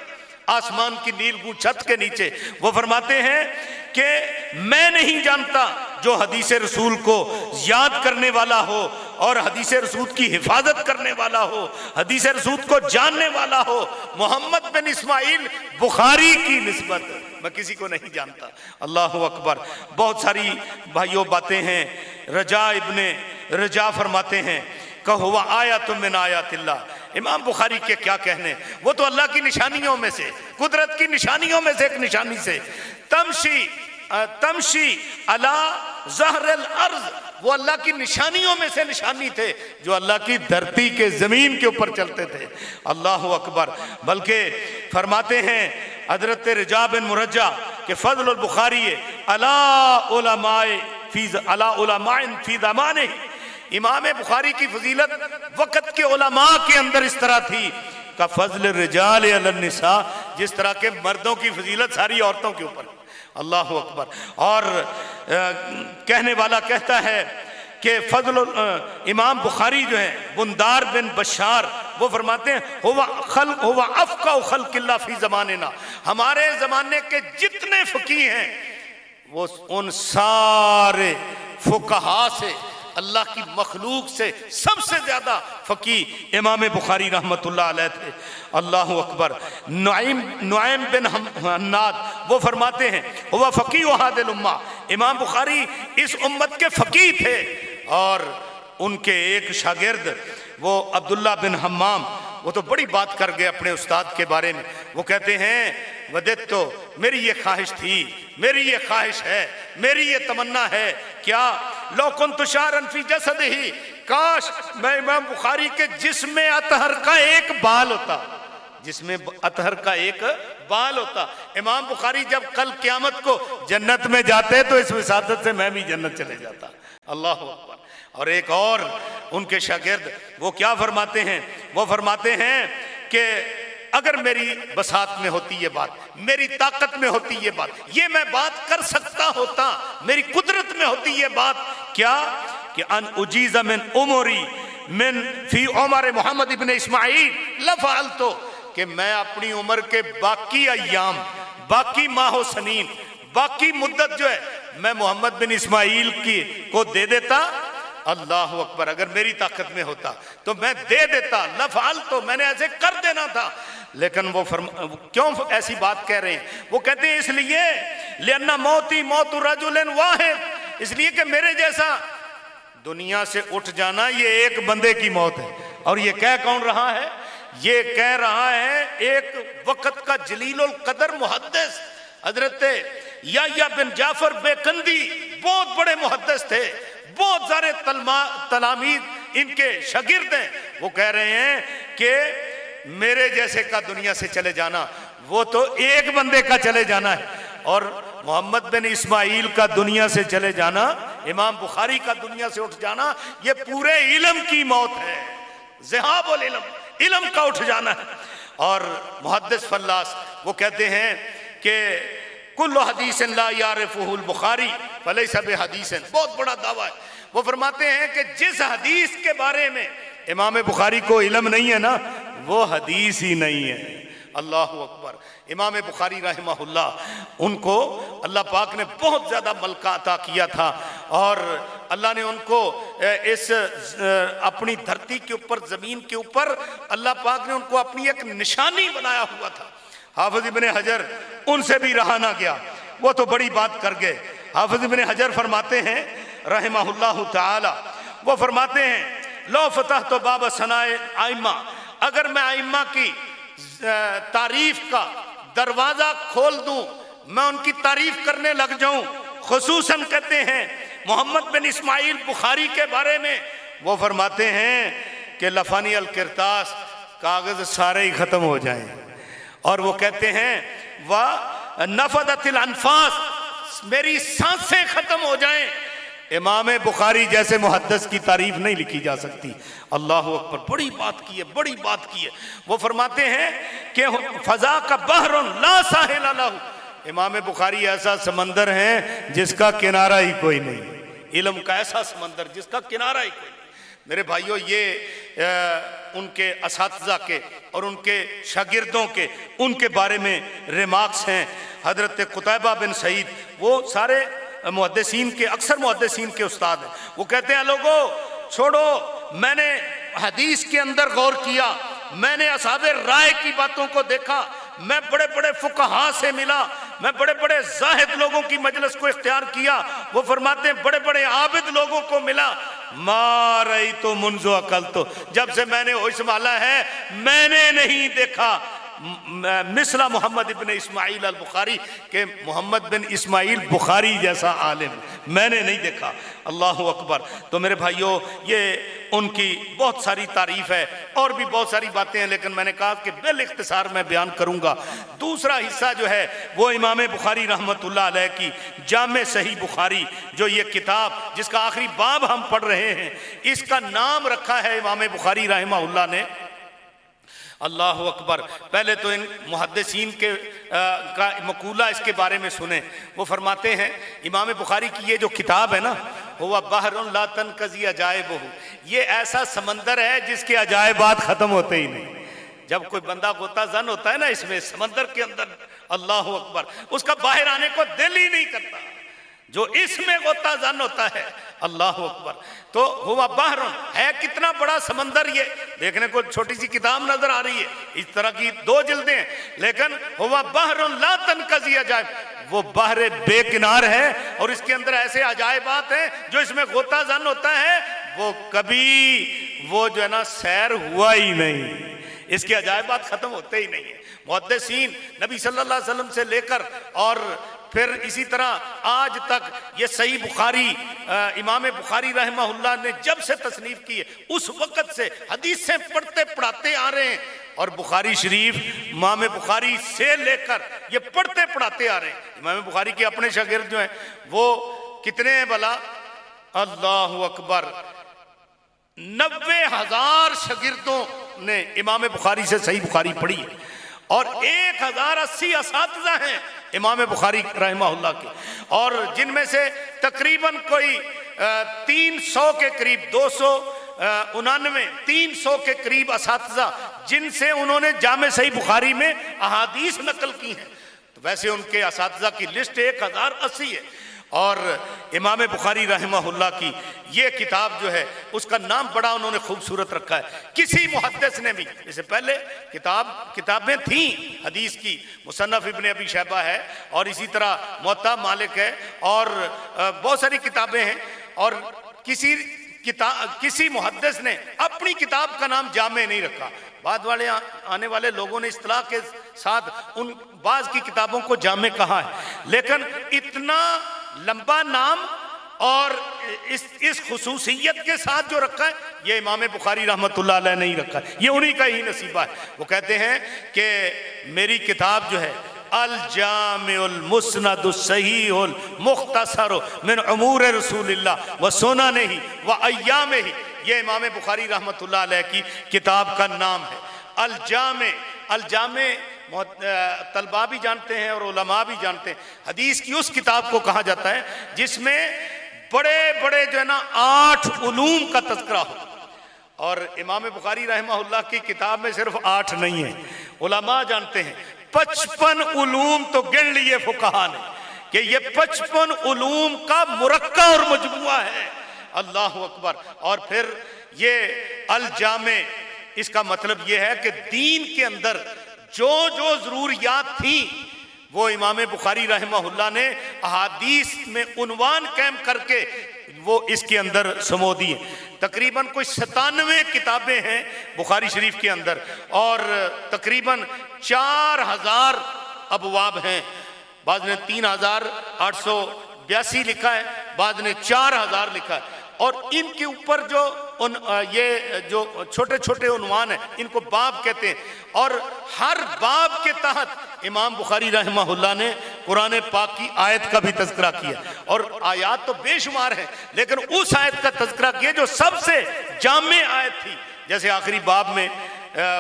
आसमान की नीलगूं छत के नीचे, वो फरमाते हैं कि मैं नहीं जानता जो हदीस रसूल को याद करने वाला हो और हदीस रसूल की हिफाजत करने वाला हो, हदीस रसूल को जानने वाला हो, मोहम्मद बिन इस्माइल बुखारी की निस्बत मैं किसी को नहीं जानता। अल्लाह अकबर। बहुत सारी भाइयों बातें हैं। रजा इब्ने रजा फरमाते हैं कहो वह आयतुम मिन आयातिल्लाह, इमाम बुखारी के क्या कहने, वो तो अल्लाह की निशानियों में से, कुदरत की निशानियों में से एक निशानी से, तमशी अला ज़हरिल अर्ज़, वो अल्लाह की निशानियों में से निशानी थे जो अल्लाह की धरती के ज़मीन के ऊपर चलते थे। अल्लाह अकबर। बल्कि फरमाते हैं हज़रत रजा बिन मुरज्जा के फ़ज़लुल बुखारी अला उलमाए फ़ी ज़माने, इमाम बुखारी की फजीलत वक़्त के उलमा के अंदर इस तरह थी का फ़ज़ल रिजाल अलन निसा, जिस तरह के मर्दों की फजीलत सारी औरतों के ऊपर। अल्लाह अकबर। और कहने वाला कहता है कि फ़ज़ल इमाम बुखारी जो है बुंदार बिन बशार वो फरमाते हैं हुवा अफ़क़ा ख़ल्क़िल्लाह फ़ी ज़मानिना, हमारे ज़माने के जितने फ़क़ीह हैं वो उन सारे फ़ुक़हा से, अल्लाह की मखलूक से सबसे ज़्यादा फ़क़ीह इमाम बुखारी रहमतुल्लाह अलैह थे। अल्लाह अकबर। नुआइम बिन हन्नाद वो फरमाते हैं वह फ़क़ीह हादिल उम्मा, इमाम बुखारी इस उम्मत के फ़क़ीह थे। और उनके एक शागिर्द वो अब्दुल्ला बिन हम्माम, वो तो बड़ी बात कर गए अपने उस्ताद के बारे में। वो कहते हैं वदित, तो मेरी ये ख्वाहिश थी, मेरी ये ख्वाहिश है, मेरी ये तमन्ना है, क्या लौ कुन्तु शारन फी जसदिही, काश मैं इमाम बुखारी के जिस्म अतहर का एक बाल होता, जिसमें अतहर का एक बाल होता। इमाम बुखारी जब कल क़यामत को जन्नत में जाते तो इस विसादत से मैं भी जन्नत चले जाता। अल्लाह अकबर। और एक और उनके शागिर्द वो क्या फरमाते हैं, वो फरमाते हैं कि अगर मेरी बसात में होती ये बात, मेरी ताकत में होती ये बात, ये मैं बात कर सकता होता, मेरी कुदरत में होती ये बात, क्या कि अन उजीज़ मिन उमरी मिन फी उमर मोहम्मद इब्न इस्माइल लफ़अल, तो कि मैं अपनी उम्र के बाकी अय्याम, बाकी माहो सनीन, बाकी मुद्दत जो है मैं मोहम्मद बिन इस्माइल की को दे देता। अल्लाह अकबर। अगर मेरी ताकत में होता तो मैं दे देता, लफ़अल, तो मैंने ऐसे कर देना था। लेकिन वो क्यों ऐसी बात कह रहे हैं? वो कहते हैं इसलिए लिअन्ना मौती मौतु रजुलिन वाहिद, इसलिए कि मेरे जैसा दुनिया से उठ जाना ये एक बंदे की मौत है। और ये कह कौन रहा है? ये कह रहा है एक वक्त का जलीलुल कदर मुहद्दिस हजरत याह्या बिन जाफर बेकंदी, बहुत बड़े मुहद्दिस थे, बहुत सारे तलामीद इनके शागिर्द हैं। वो कह रहे हैं कि मेरे जैसे का दुनिया से चले जाना वो तो एक बंदे का चले जाना है, और मोहम्मद बिन इस्माइल का दुनिया से चले जाना, इमाम बुखारी का दुनिया से उठ जाना, ये पूरे इल्म की मौत है। ज़िहाबुल इल्म, इल्म का उठ जाना है। और मुहद्दिस फल्लास वो कहते हैं कि कुल्लु हदीसन ला यारिफुहुल बुखारी फलैसा बिहदीसन, बहुत बड़ा दावा है। वो फरमाते हैं कि जिस हदीस के बारे में इमाम बुखारी को इल्म नहीं है ना, वो हदीस ही नहीं है। अल्लाह अकबर। इमाम बुखारी रहमहुल्लाह, उनको अल्लाह पाक ने बहुत ज़्यादा मलका अता किया था, और अल्लाह ने उनको इस अपनी धरती के ऊपर, ज़मीन के ऊपर अल्लाह पाक ने उनको अपनी एक निशानी बनाया हुआ था। हाफिज़ इब्न हजर उनसे भी रहा ना गया, वो तो बड़ी बात कर गए। हाफिज़ इब्न हजर फरमाते हैं रहमहुल्लाह ताला, वो फरमाते हैं लो फतह तो बाब सनाए आइम्मा, अगर मैं आइम्मा की तारीफ का दरवाज़ा खोल दूं, मैं उनकी तारीफ करने लग जाऊं, खुसूसन कहते हैं मोहम्मद बिन इस्माइल बुखारी के बारे में, वो फरमाते हैं कि लफानी अल किरतास, कागज़ सारे ही ख़त्म हो जाएं। और वो कहते हैं वह नफदतिल अनफास, मेरी सांसें ख़त्म हो जाएं। इमाम बुखारी जैसे मुहद्दिस की तारीफ नहीं लिखी जा सकती। अल्लाह अकबर। बड़ी बात की है, बड़ी बात की है। वो फरमाते हैं कि फ़ज़ा का बहरुन ला साहिल लहू, इमाम बुखारी ऐसा समंदर है जिसका किनारा ही कोई नहीं, इल्म का ऐसा समंदर जिसका किनारा ही कोई नहीं। मेरे भाइयों, ये उनके असातिज़ा के और उनके शागिर्दों के उनके बारे में रिमार्क्स हैं। हज़रत कुतैबा बिन सईद, वो सारे मुहद्दिसीन के, अक्सर मुहद्दिसीन के उस्ताद हैं। वो कहते हैं लोगों छोड़ो, मैंने हदीस के अंदर गौर किया, मैंने असहाबे राय की बातों को देखा, मैं बड़े बड़े फुकहा से मिला, मैं बड़े बड़े जाहिद लोगों की मजलिस को इख्तियार किया। वो फरमाते हैं बड़े बड़े आबिद लोगों को मिला, मारई तो मुंजो अकल, तो जब से मैंने होश संभाला है मैंने नहीं देखा मिसला मोहम्मद इब्न इस्माइल अल बुखारी के मोहम्मद बिन इस्माइल बुखारी जैसा आलिम मैंने नहीं देखा। अल्लाह अकबर। तो मेरे भाइयों, ये उनकी बहुत सारी तारीफ़ है और भी बहुत सारी बातें हैं, लेकिन मैंने कहा कि बिल इख्तिसार मैं बयान करूँगा। दूसरा हिस्सा जो है वो इमाम बुखारी रहमतुल्लाह अलैह की जामे सही बुखारी, जो ये किताब जिसका आखिरी बाब हम पढ़ रहे हैं, इसका नाम रखा है इमाम बुखारी रहमहुल्लाह ने। अल्लाह अकबर। पहले तो इन मुहद्दिसीन के का मकूला इसके बारे में सुने। वो फरमाते हैं इमाम बुखारी की ये जो किताब है ना, हुआ बहरुन ला तनकज़ी अजाइबुहु, ये ऐसा समंदर है जिसके अजायबात ख़त्म होते ही नहीं। जब कोई बंदा गोता जन होता है ना इसमें समंदर के अंदर, अल्लाह अकबर, उसका बाहर आने को दिल ही नहीं करता। जो इसमें गोता जन होता है, अल्लाह अकबर। तो हुआ बहरुन है, कितना बड़ा समंदर। ये देखने को छोटी सी किताब नजर आ रही है, इस तरह की 2 जिल्दें हैं, लेकिन हुआ बहरुन ला तनकज़ी अजाइब, वो बहरे बेकिनार है और इसके अंदर ऐसे अजायबात हैं जो इसमें गोता जन होता है वो कभी वो जो है ना सैर हुआ ही नहीं, इसके अजायबात खत्म होते ही नहीं है। मुहद्दिसीन नबी सल्लल्लाहु अलैहि वसल्लम से लेकर और फिर इसी तरह आज तक ये सही बुखारी इमाम बुखारी रहमहुल्लाह ने जब से तसनीफ की है उस वक़्त से हदीसें पढ़ते पढ़ाते आ रहे हैं और बुखारी शरीफ इमाम बुखारी से लेकर ये पढ़ते पढ़ाते आ रहे हैं। इमाम बुखारी के अपने शागिर्द जो हैं वो कितने हैं भला? अल्लाह अकबर, 90,000 शागिर्दों ने इमाम बुखारी से सही बुखारी पढ़ी है और 1080 असातिज़ा हैं इमाम बुखारी रहमहुल्लाह के, और जिनमें से तकरीबन कोई 300 के करीब 299 300 के करीब असातिज़ा जिनसे उन्होंने जामे सही बुखारी में अहादीस नकल की हैं। तो वैसे उनके असातिज़ा की लिस्ट 1080 है। और इमाम बुखारी रहमहुल्लाह की ये किताब जो है उसका नाम बड़ा उन्होंने खूबसूरत रखा है। किसी मुहद्दिस ने भी, जैसे पहले किताबें थीं हदीस की, मुसन्नफ इब्न अबी शैबा है और इसी तरह मुअत्ता मालिक है और बहुत सारी किताबें हैं, और किसी मुहद्दिस ने अपनी किताब का नाम जामे नहीं रखा। बाद वाले आने वाले लोगों ने इस्तिलाह के साथ उन बाज की किताबों को जामे कहा है, लेकिन इतना लंबा नाम और इस खुसूसियत के साथ जो रखा है ये इमाम बुखारी रहमतुल्लाह अलैह ने ही रखा है। ये उन्हीं का ही नसीबा है। वो कहते हैं कि मेरी किताब जो है अल जामिउल मुस्नदुस सहीहुल मुख्तसर मिन उमूर रसूलिल्लाह व सुननिही व अय्यामिही, ये इमाम बुखारी रहमतुल्लाह अलैह की किताब का नाम है। अल जामे तलबा भी जानते हैं और उलमा भी जानते हैं। हदीस की उस किताब को कहा जाता है जिसमें बड़े बड़े जो है ना 8 उलूम का तज़किरा हो, और इमाम बुखारी रहमहुल्लाह की किताब में सिर्फ 8 नहीं है। उलमा जानते हैं 55 उलूम तो गिन लिए फुक़हा ने कि ये 55 उलूम का मुरक्का और मजमुआ है। अल्लाह अकबर। और फिर ये अल जामे, इसका मतलब ये है कि दीन के अंदर जो जो ज़रूरियात थी वो इमाम बुखारी रहमहुल्लाह ने अहादीस में उन्वान कायम करके वो इसके अंदर समो दी है। तकरीबन कोई 97 किताबें हैं बुखारी शरीफ के अंदर और तकरीबन 4000 अबवाब हैं। बाद ने 3882 लिखा है, बाद ने 4000 लिखा है, और इनके ऊपर जो ये जो छोटे छोटे उन्वान हैं इनको बाब कहते हैं, और हर बाब के तहत इमाम बुखारी रहमहुल्लाह ने कुरान पाक की आयत का भी तज़किरा किया, और आयत तो बेशुमार है लेकिन उस आयत का तज़किरा किया जो सबसे जामे आयत थी। जैसे आखिरी बाब में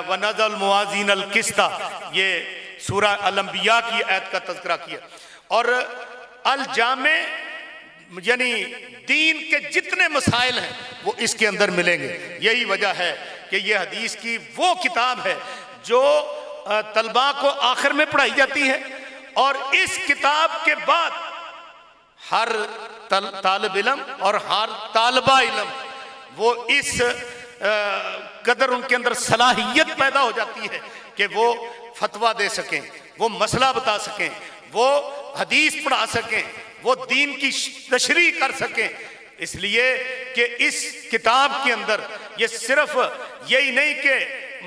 वनज़ल मुवाज़ीन अल किस्ता, ये सूरह अल अंबिया की आयत का तज़किरा किया। और अल जामे यानी दीन के जितने मसाइल हैं वो इसके अंदर मिलेंगे। यही वजह है कि ये हदीस की वो किताब है जो तलबा को आखिर में पढ़ाई जाती है, और इस किताब के बाद हर तालिब इल्म और हर तालिबा इल्म वो इस कदर उनके अंदर सलाहियत पैदा हो जाती है कि वो फतवा दे सकें, वो मसला बता सकें, वो हदीस पढ़ा सकें, वो दीन की तशरीह कर सकें। इसलिए कि इस किताब के अंदर ये सिर्फ यही नहीं कि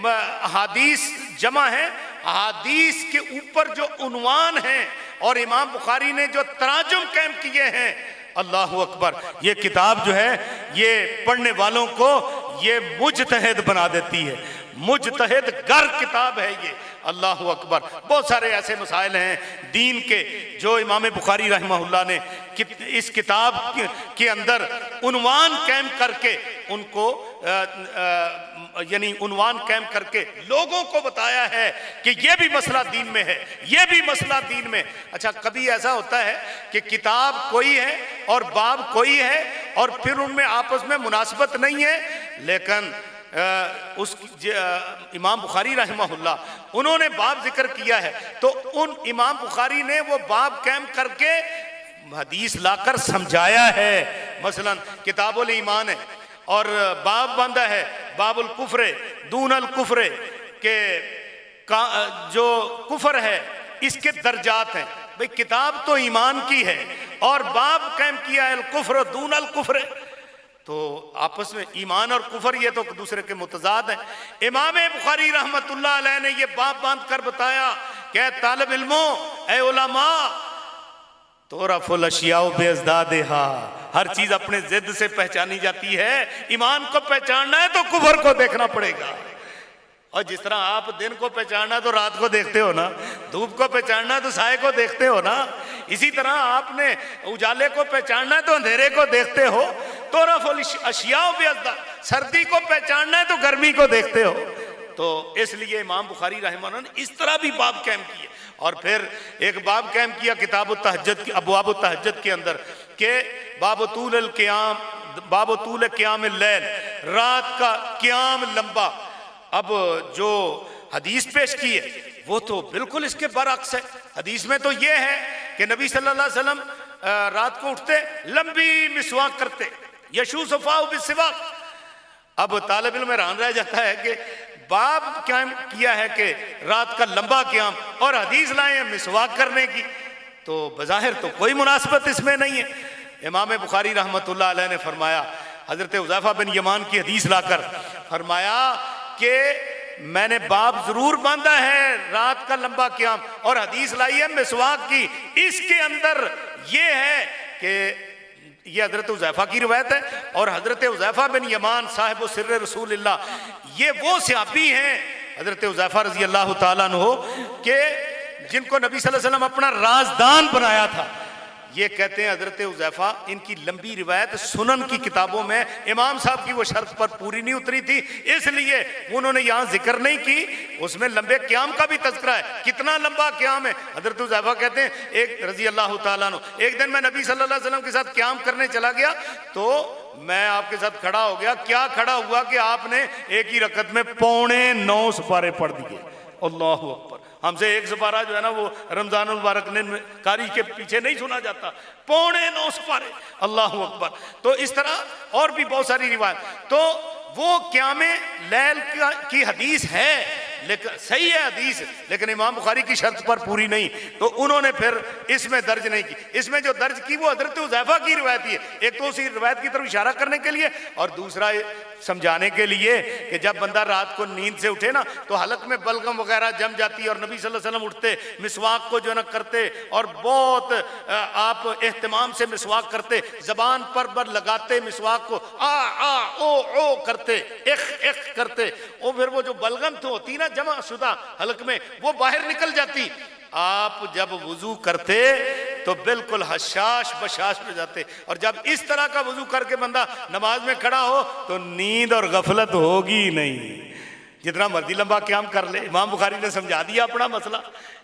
अहादीस जमा है, अहादीस के ऊपर जो उन्वान हैं और इमाम बुखारी ने जो तराजुम कायम किए हैं, अल्लाह अकबर, ये किताब जो है ये पढ़ने वालों को ये मुजतहिद बना देती है। मुजतहिद गर किताब है ये। अल्लाह अकबर। बहुत सारे ऐसे मसाइल हैं दीन के जो इमाम बुखारी रहमहुल्लाह ने इस किताब के अंदर उन्वान कायम करके उनको यानी उन्वान कायम करके लोगों को बताया है कि ये भी मसला दीन में है, ये भी मसला दीन में। अच्छा, कभी ऐसा होता है कि किताब कोई है और बाब कोई है और फिर उनमें आपस में मुनासबत नहीं है, लेकिन उस इमाम बुखारी रहमहुल्लाह उन्होंने बाब जिक्र किया है तो उन इमाम बुखारी ने वो बाब कायम करके हदीस लाकर समझाया है। मसलन किताबुल ईमान है और बाब बांधा है बाबुल कुफ्र दूनल कुफ्र के जो कुफर है इसके दर्जात हैं। भाई किताब तो ईमान की है और बाब कायम किया है कुफ्र दूनल कुफ्र, तो आपस में ईमान और कुफर ये तो दूसरे के मुतजाद हैं। इमाम बुखारी रहमतुल्लाह अलैह ने ये बाब बांध कर बताया कि तालिब इल्मो ए उलमा तोरफुल अशियाउ बेअज़दादिहा, हर चीज अपने जिद से पहचानी जाती है। ईमान को पहचानना है तो कुफर को देखना पड़ेगा। और जिस तरह आप दिन को पहचानना तो रात को देखते हो ना, धूप को पहचानना तो साए को देखते हो ना, इसी तरह आपने उजाले को पहचानना है तो अंधेरे को देखते हो। तो रफुल अशिया बिअज़्दा, सर्दी को पहचानना है तो गर्मी को देखते हो। तो इसलिए इमाम बुखारी रहमान ने इस तरह भी बाब कायम किए। और फिर एक बाब कायम किया किताब तहज्जुद की अबवाब तहज्जुद के अंदर के बाब तूल क़ियाम, बाब तूल क़ियाम लैल, रात का क़ियाम लंबा। अब जो हदीस पेश की है वो तो बिल्कुल इसके बरअक्स है। हदीस में तो ये है कि नबी सल्लल्लाहु अलैहि वसल्लम रात को उठते लंबी मिसवाक करते, यशू सफ़ाउ बिस्सिवाक। अब तालिब इल्म हैरान रह जाता है कि बाब क्या किया है कि रात का लंबा क़ियाम और हदीस लाए हैं मिसवाक करने की, तो बज़ाहिर तो कोई मुनासबत इसमें नहीं है। इमाम बुखारी रहमतुल्लाह अलैह ने फरमाया, हज़रत हुज़ैफ़ा बिन यमान की हदीस लाकर फरमाया कि मैंने बाब जरूर बांधा है रात का लंबा क़ियाम और हदीस लाई है मिसवाक की। इसके अंदर ये है कि ये हजरत हुज़ैफ़ा की रिवायत है और हजरत हुज़ैफ़ा बिन यमान साहिब सिर्र रसूलिल्लाह, ये वो सहाबी हैं हजरत हुज़ैफ़ा रज़ी अल्लाह ताला अन्हु के जिनको नबी सल्लल्लाहु अलैहि वसल्लम अपना राजदान बनाया था। ये कहते हैं हजरत हुज़ैफ़ा, इनकी लंबी रिवायत सुनन की किताबों में इमाम साहब की वो शर्त पर पूरी नहीं उतरी थी, इसलिए उन्होंने यहाँ जिक्र नहीं की। उसमें लंबे क़ियाम का भी तज़किरा है, कितना लंबा क़ियाम है। हजरत हुज़ैफ़ा कहते हैं एक रज़ी अल्लाह ताला अन्हु, एक दिन मैं नबी सल्लल्लाहु अलैहि वसल्लम के साथ क़ियाम करने चला गया तो मैं आपके साथ खड़ा हो गया। क्या खड़ा हुआ कि आपने एक ही रकत में 9.25 सिपारे पढ़ दिए। अल्लाहु अकबर। हमसे एक सिपारा जो है ना वो रमजानुल मुबारक ने कारी के पीछे नहीं सुना जाता, 9.25 सिपारे। अल्लाहु अकबर। तो इस तरह और भी बहुत सारी रिवायत। तो वो क़ियामे लैल की हदीस है, लेकिन सही है हदीस, लेकिन इमाम बुखारी की शर्त पर पूरी नहीं, तो उन्होंने फिर इसमें दर्ज नहीं की। इसमें जो दर्ज की वो हजरत हुज़ैफ़ा की रिवायत ही है। एक तो उसी रिवायत की तरफ इशारा करने के लिए और दूसरा समझाने के लिए कि जब बंदा रात को नींद से उठे ना तो हलक में बलगम वगैरह जम जाती है और नबी सल्लल्लाहु अलैहि वसल्लम उठते मिसवाक को जो ना करते और बहुत आप एहतमाम से मिसवाक करते, जबान पर लगाते मिसवाक को, आ ओ करते, इख करते, और फिर वो जो बलगम तो होती ना जमा शुदा हलक में वो बाहर निकल जाती। आप जब वुजू करते तो बिल्कुल हशाश बशाश हो जाते, और जब इस तरह का वुजू करके बंदा नमाज में खड़ा हो तो नींद और गफलत होगी नहीं, जितना मर्जी लंबा क़ियाम कर ले। इमाम बुखारी ने समझा दिया अपना मसला।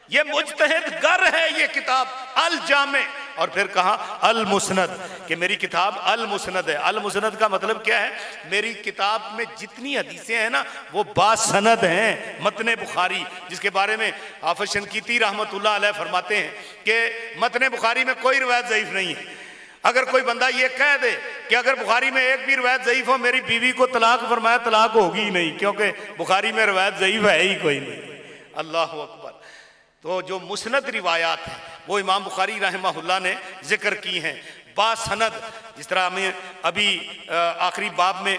ये मुज्तहिद गर है ये किताब अल जामे, और फिर कहा अल मुस्नद कि मेरी किताब अल मुस्नद है। अल मुस्नद का मतलब क्या है? मेरी किताब में जितनी हदीसें हैं ना वो बासनद हैं, मतने बुखारी, जिसके बारे में हाफ़िज़ शनकीती रहमतुल्लाह अलैह फरमाते हैं कि मतने बुखारी में कोई रिवायत ज़ईफ़ नहीं है। अगर कोई बंदा ये कह दे कि अगर बुखारी में एक भी रिवायत ज़ईफ़ हो, मेरी बीवी को तलाक फरमाया, तलाक होगी ही नहीं, क्योंकि बुखारी में रिवायत ज़ईफ़ है ही कोई नहीं। अल्लाहु अकबर। तो जो मुस्नद रिवायात हैं वो इमाम बुखारी रहमहुल्लाह ने जिक्र की हैं बासनद। जिस तरह हमें अभी आखिरी बाब में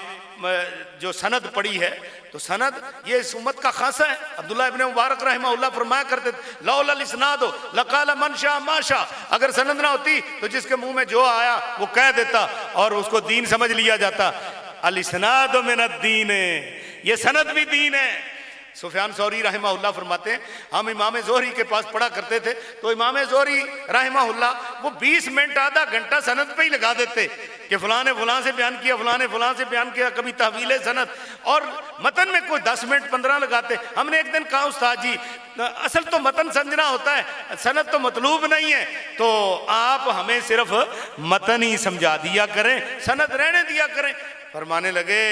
जो सनद पड़ी है, तो सनद ये इस उम्मत का खासा है। अब्दुल्लाह इब्ने मुबारक रहमहुल्लाह फरमाया करते थे लौलल इस्नाद लकाल मन शाह माशा, अगर सनद ना होती तो जिसके मुंह में जो आया वो कह देता और उसको दीन समझ लिया जाता। अल इस्नाद मिन अद्दीन, ये सनद भी दीन है। सुफियान सौरी रहमहुल्लाह फरमाते हैं हम इमाम ज़ोहरी के पास पढ़ा करते थे, तो इमाम ज़ोहरी रहमहुल्लाह वो 20 मिनट आधा घंटा सनद पे ही लगा देते कि फलां ने फलां से बयान किया, फलां ने फलां से बयान किया, कभी तहवील सनद, और मतन में कोई 10 मिनट 15 लगाते। हमने एक दिन कहा उस्ताद जी असल तो मतन समझना होता है, सनद तो मतलूब नहीं है, तो आप हमें सिर्फ मतन ही समझा दिया करें, सनद रहने दिया करें। फरमाने लगे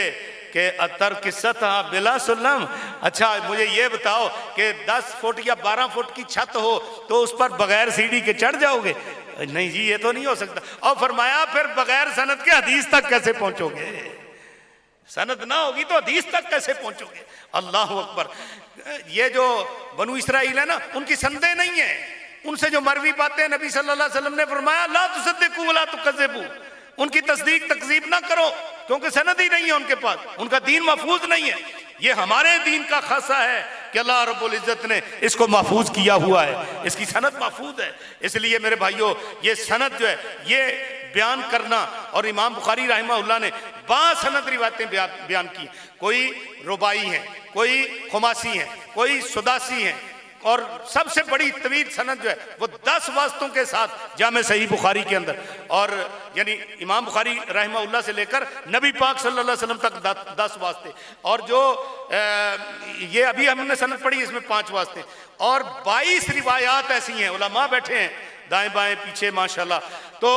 कि अतर किस्सत बिला सुल्लम, अच्छा मुझे ये बताओ कि 10 फुट या 12 फुट की छत हो तो उस पर बगैर सीढ़ी के चढ़ जाओगे? नहीं जी ये तो नहीं हो सकता। और फरमाया फिर बगैर सनद के हदीस तक कैसे पहुंचोगे? सनद ना होगी तो हदीस तक कैसे पहुंचोगे? अल्लाह अकबर। ये जो बनु इसराइल है ना उनकी संदेह नहीं है, उनसे जो मरवी बातें नबी सल्लल्लाहु अलैहि वसल्लम ने फरमाया ला तुसद्दिकू वला तुकज़्ज़िबू, उनकी तस्दीक तकज़ीब ना करो क्योंकि सनद ही नहीं है उनके पास, उनका दीन महफूज नहीं है। ये हमारे दीन का खासा है कि अल्लाह रब्बुल इज़्ज़त ने इसको महफूज किया हुआ है, इसकी सनद महफूज है। इसलिए मेरे भाइयों ये सनद जो है ये बयान करना, और इमाम बुखारी रहमहुल्लाह ने बासनद रिवायतें बयान की। कोई रुबाई हैं, कोई खुमासी हैं, कोई सुदासी हैं, और सबसे बड़ी तवील सनद जो है वो 10 वास्तों के साथ जामे सही बुखारी के अंदर, और यानी इमाम बुखारी रहमहुल्लाह से लेकर नबी पाक सल्लल्लाहु अलैहि वसल्लम तक 10 वास्ते, और जो ये अभी हमने सनद पढ़ी इसमें 5 वास्ते, और 22 रिवायात ऐसी हैं, उलमा बैठे हैं दाएं बाएं पीछे माशाल्लाह, तो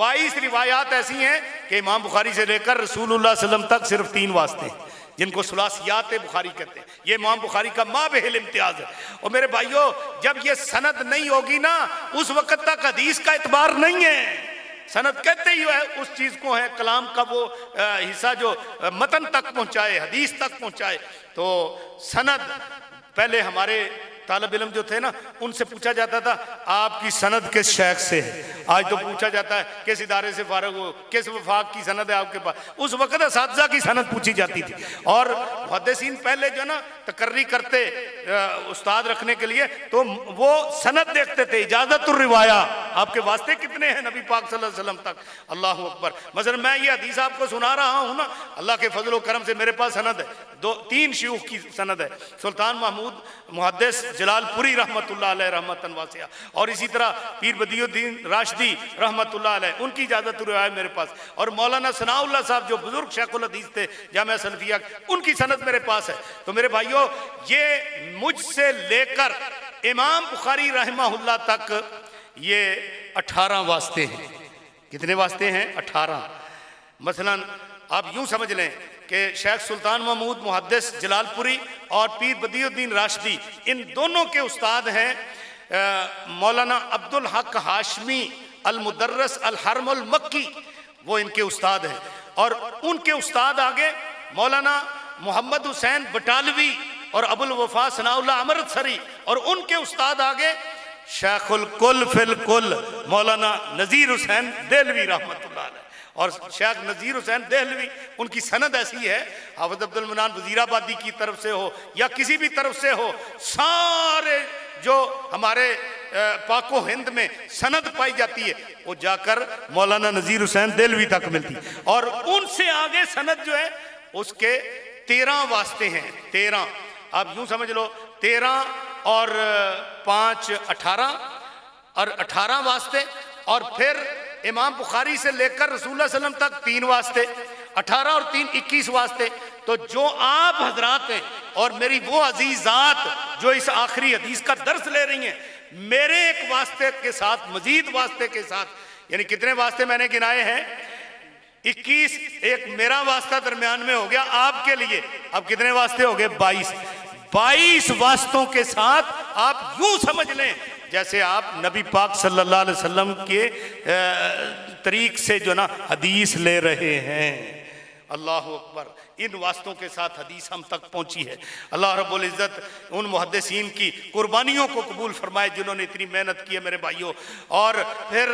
22 रिवायात ऐसी हैं कि इमाम बुखारी से लेकर रसूलुल्लाह सल्लल्लाहु अलैहि वसल्लम तक सिर्फ 3 वास्ते हैं, जिनको सुलासियात बुखारी कहते हैं। ये इमाम बुखारी का माबेहिल इम्तियाज है। और मेरे भाइयों, जब ये सनद नहीं होगी ना, उस वक्त तक हदीस का एतबार नहीं है। सनद कहते ही है उस चीज को है, कलाम का वो हिस्सा जो मतन तक पहुंचाए, हदीस तक पहुंचाए। तो सनद पहले हमारे तालिब इल्म जो थे ना, उनसे पूछा जाता था आपकी सनद किस शेख से है। आज तो पूछा जाता है किस इदारे से फारग हो, किस वफाक की सनद है आपके पास। उस वक्त असातिज़ा की सनद पूछी जाती थी। और मुहद्दिसीन पहले जो ना तकर्री करते उस्ताद रखने के लिए, तो वो सनद देखते थे, इजाज़तुर रिवाया, आपके वास्ते कितने हैं नबी पाक सल्लल्लाहु अलैहि वसल्लम तक। अल्लाह अकबर। मसलन मैं ये हदीस आपको सुना रहा हूँ ना, अल्लाह के फजल व करम से मेरे पास सनद है, 2-3 शयूख की सनद है। सुल्तान महमूद मुहद्दिस जलालपुरी रहमतुल्लाह अलैह रहमतन वासिया, और इसी तरह पीर बदियुद्दीन राशिदी रहमतुल्लाह अलैह, उनकी इजाज़त रिवायत मेरे पास, और मौलाना सनाउल्लाह साहब जो बुजुर्ग शेखुल हदीस थे जामिया सलफिया, उनकी सनद मेरे पास है। तो मेरे भाइयों, ये मुझसे लेकर इमाम बुखारी रहमहुल्लाह तक ये 18 वास्ते हैं। कितने वास्ते हैं? 18। मसलन आप यूं समझ लें कि शेख सुल्तान महमूद मुहद्दिस जलालपुरी और पीर बदियुद्दीन राशिदी, इन दोनों के उस्ताद हैं मौलाना अब्दुल हक हाशमी अल मुदर्रस अल हरम अल मक्की, वो इनके उस्ताद हैं। और उनके उस्ताद आगे मौलाना मोहम्मद हुसैन बटालवी और अबुल वफा सनाउल्लाह अमृतसरी, और उनके उस्ताद आगे शेखुल कुल फिल कुल मौलाना नज़ीर हुसैन देहलवी रहमतुल्लाह अलैह। और शेख नज़ीर हुसैन देहलवी, उनकी सनद ऐसी है, हाफिज़ अब्दुल मनान वज़ीराबादी की तरफ से हो या किसी भी तरफ से हो, सारे जो हमारे पाको हिंद में सनद पाई जाती है वो जाकर मौलाना नज़ीर हुसैन देहलवी तक मिलती। और उनसे आगे सनद जो है उसके 13 वास्ते हैं। 13 आप यूं समझ लो, 13 और 5 18, और 18 वास्ते, और फिर इमाम बुखारी से लेकर रसूलुल्लाह सल्लल्लाहु अलैहि वसल्लम तक 3 वास्ते, 18 और 3 21 वास्ते। तो जो आप हजरात हैं और मेरी वो अजीजात जो इस आखिरी हदीस का दर्स ले रही हैं, मेरे एक वास्ते के साथ मजीद वास्ते के साथ, यानी कितने वास्ते मैंने गिनाए हैं? 21, एक मेरा वास्ता दरमियान में हो गया आपके लिए। अब कितने वास्ते हो गए? 22 वास्तों के साथ आप यूं समझ लें जैसे आप नबी पाक सल्लल्लाहु अलैहि वसल्लम के तरीक से जो ना हदीस ले रहे हैं। अल्लाह अकबर। इन वास्तों के साथ हदीस हम तक पहुंची है। अल्लाह रब्बुल इज़्ज़त उन मुहद्दिसीन की कुर्बानियों को कबूल फरमाए जिन्होंने इतनी मेहनत की है मेरे भाइयों। और फिर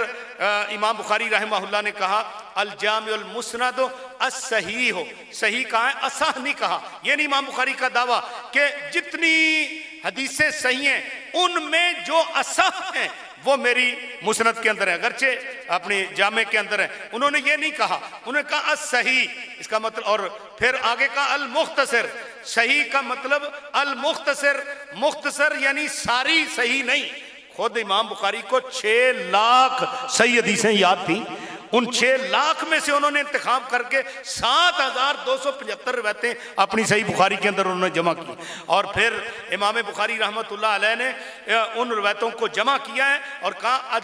इमाम बुखारी रहमहुल्लाह ने कहा अल जामिउल मुस्नद अस-सही हो, सही कहा है, असह नहीं कहा। ये नहीं इमाम बुखारी का दावा कि जितनी हदीसें सही हैं उनमें जो असह हैं वो मेरी मुस्नद के अंदर है, अगरचे अपने जामे के अंदर है। उन्होंने ये नहीं कहा, उन्होंने कहा अस-सही, इसका मतलब। और फिर आगे का अल मुख्तसर, सही का मतलब अल मुख्तसर, मुख्तसर यानी सारी सही नहीं। खुद इमाम बुखारी को 6 लाख सही हदीसें याद थी, उन 6 लाख में से उन्होंने इंतखाब करके 7275 रवायतें अपनी सही बुखारी के अंदर उन्होंने जमा की। और फिर इमाम बुखारी रहमतुल्लाह अलैह ने उन रवायतों को जमा किया है और कहा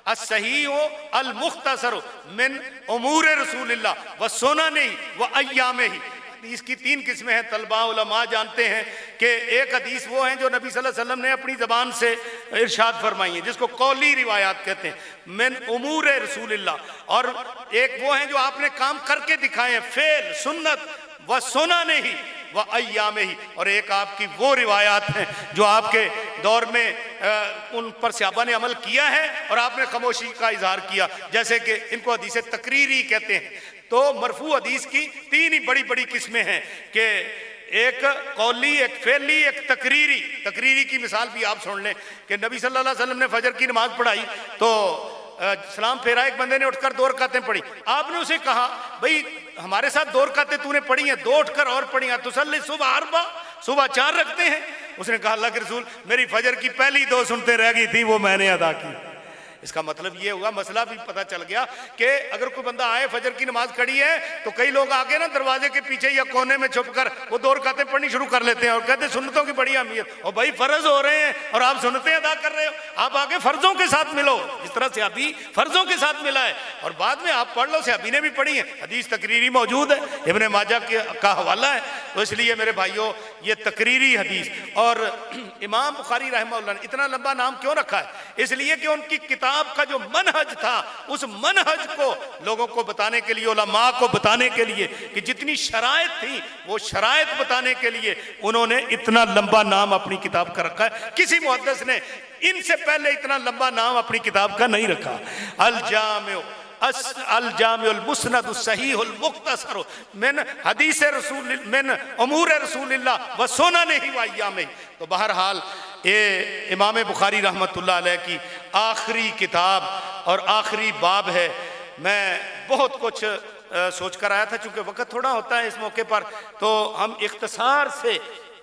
अस-सही हो अल मुख्तसर मिन उमूर रसूलिल्लाह व सुननी व अय्यामे ही। इसकी 3 किस्में हैं। तलबा उलमा जानते हैं कि एक हदीस वो हैं जो नबी सल्लल्लाहु अलैहि वसल्लम ने अपनी ज़बान से इरशाद फरमाई है, जिसको कौली रिवायात कहते हैं, मिन उमूर रसूलिल्लाह। और एक वो हैं जो आपने काम करके दिखाए हैं, फेल सुन्नत व सुनने ही व अय्यामे ही। और एक आपकी वो रिवायात हैं जो आपके दौर में उन पर सहाबा ने अमल किया है और आपने खामोशी का इजहार किया, जैसे कि इनको हदीस तकरीरी कहते हैं। तो मरफू हदीस की 3 ही बड़ी बड़ी किस्में हैं कि एक कौली, एक फेली, एक तकरीरी। तकरीरी की मिसाल भी आप सुन लें कि नबी सल्लल्लाहु अलैहि वसल्लम ने फजर की नमाज पढ़ाई तो सलाम फेरा, एक बंदे ने उठकर 2 रकातें पढ़ी। आपने उसे कहा भाई हमारे साथ 2 रकातें तूने पढ़ी हैं, 2 उठकर और पढ़ी हैं, तुसल्ली सुबह अरबा, सुबह 4 रखते हैं। उसने कहा अल्लाह के रसूल मेरी फजर की पहली 2 सुनते रह गई थी, वो मैंने अदा की। इसका मतलब ये हुआ, मसला भी पता चल गया कि अगर कोई बंदा आए फजर की नमाज खड़ी है तो कई लोग आगे ना दरवाजे के पीछे या कोने में छुपकर वो 2 रकातें पढ़नी शुरू कर लेते हैं और कहते हैं सुन्नतों की बड़ी अहमियत। और भाई फर्ज हो रहे हैं और आप सुन्नतें अदा कर रहे हो, आप आगे फर्जों के साथ मिलो, जिस तरह से अभी फर्जों के साथ मिला है और बाद में आप पढ़ लो। से अभी ने भी पढ़ी है, हदीस तकरीरी मौजूद है, इब्ने माजा का हवाला है। तो इसलिए मेरे भाइयों ये तकरीरी हदीस। और इमाम बुखारी रहमतुल्लाह ने इतना लंबा नाम क्यों रखा है? इसलिए कि उनकी किताब का जो मनहज था उस मनहज को लोगों को बताने के लिए, उलमा को बताने के लिए कि जितनी शराइत थी वो शराइत बताने के लिए उन्होंने इतना लंबा नाम अपनी किताब का रखा है। किसी मुहद्दिस ने इनसे पहले इतना लंबा नाम अपनी किताब का नहीं रखा। अल जामिउल मुस्नद सहीहुल मुख्तसर मिन हदीस रसूल मिन उमूर रसूलिल्लाह व सुननिही व अय्यामिही। तो बहरहाल ये इमाम बुखारी रहमतुल्लाह अलैह की आखिरी किताब और आखिरी बाब है। मैं बहुत कुछ सोच कर आया था, चूँकि वक़्त थोड़ा होता है इस मौके पर, तो हम इख्तिसार से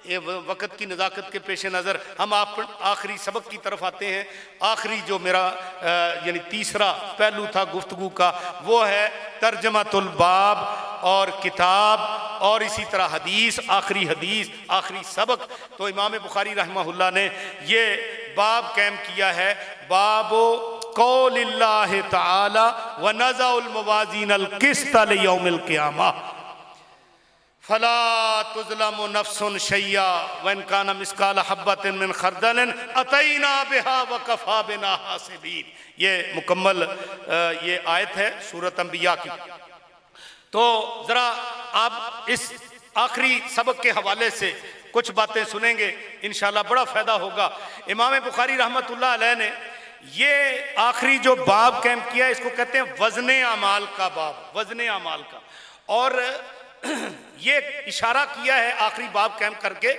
ये वक़्त की नज़ाकत के पेश नज़र हम आप आखिरी सबक की तरफ आते हैं। आखिरी जो मेरा यानी तीसरा पहलू था गुफ्तगू का वो है तर्जमातुल बाब और किताब और इसी तरह हदीस, आखिरी सबक। तो इमाम बुखारी रहमहुल्लाह ने ये बाब कायम किया है, बाबो कौलिल्लाहि तआला व नज़उल मवाज़ीनल क़िस्त लियौमिल क़ियामा फला तुज़लमु नफ्सुन शैया व इन कान मिस्काल हब्बतिन मिन खरदलिन अतैना बिहा व कफ़ा बिना हासिबीन। ये मुकम्मल ये आयत है सूरत अंबिया की। तो ज़रा आप इस आखिरी सबक के हवाले से कुछ बातें सुनेंगे, इंशाल्लाह बड़ा फ़ायदा होगा। इमाम बुखारी रहमतुल्लाह अलैह ने ये आखिरी जो बाब कायम किया इसको कहते हैं वज़ने अमाल का बाब, वज़ने अमाल का। और ये इशारा किया है आखिरी बाब कायम करके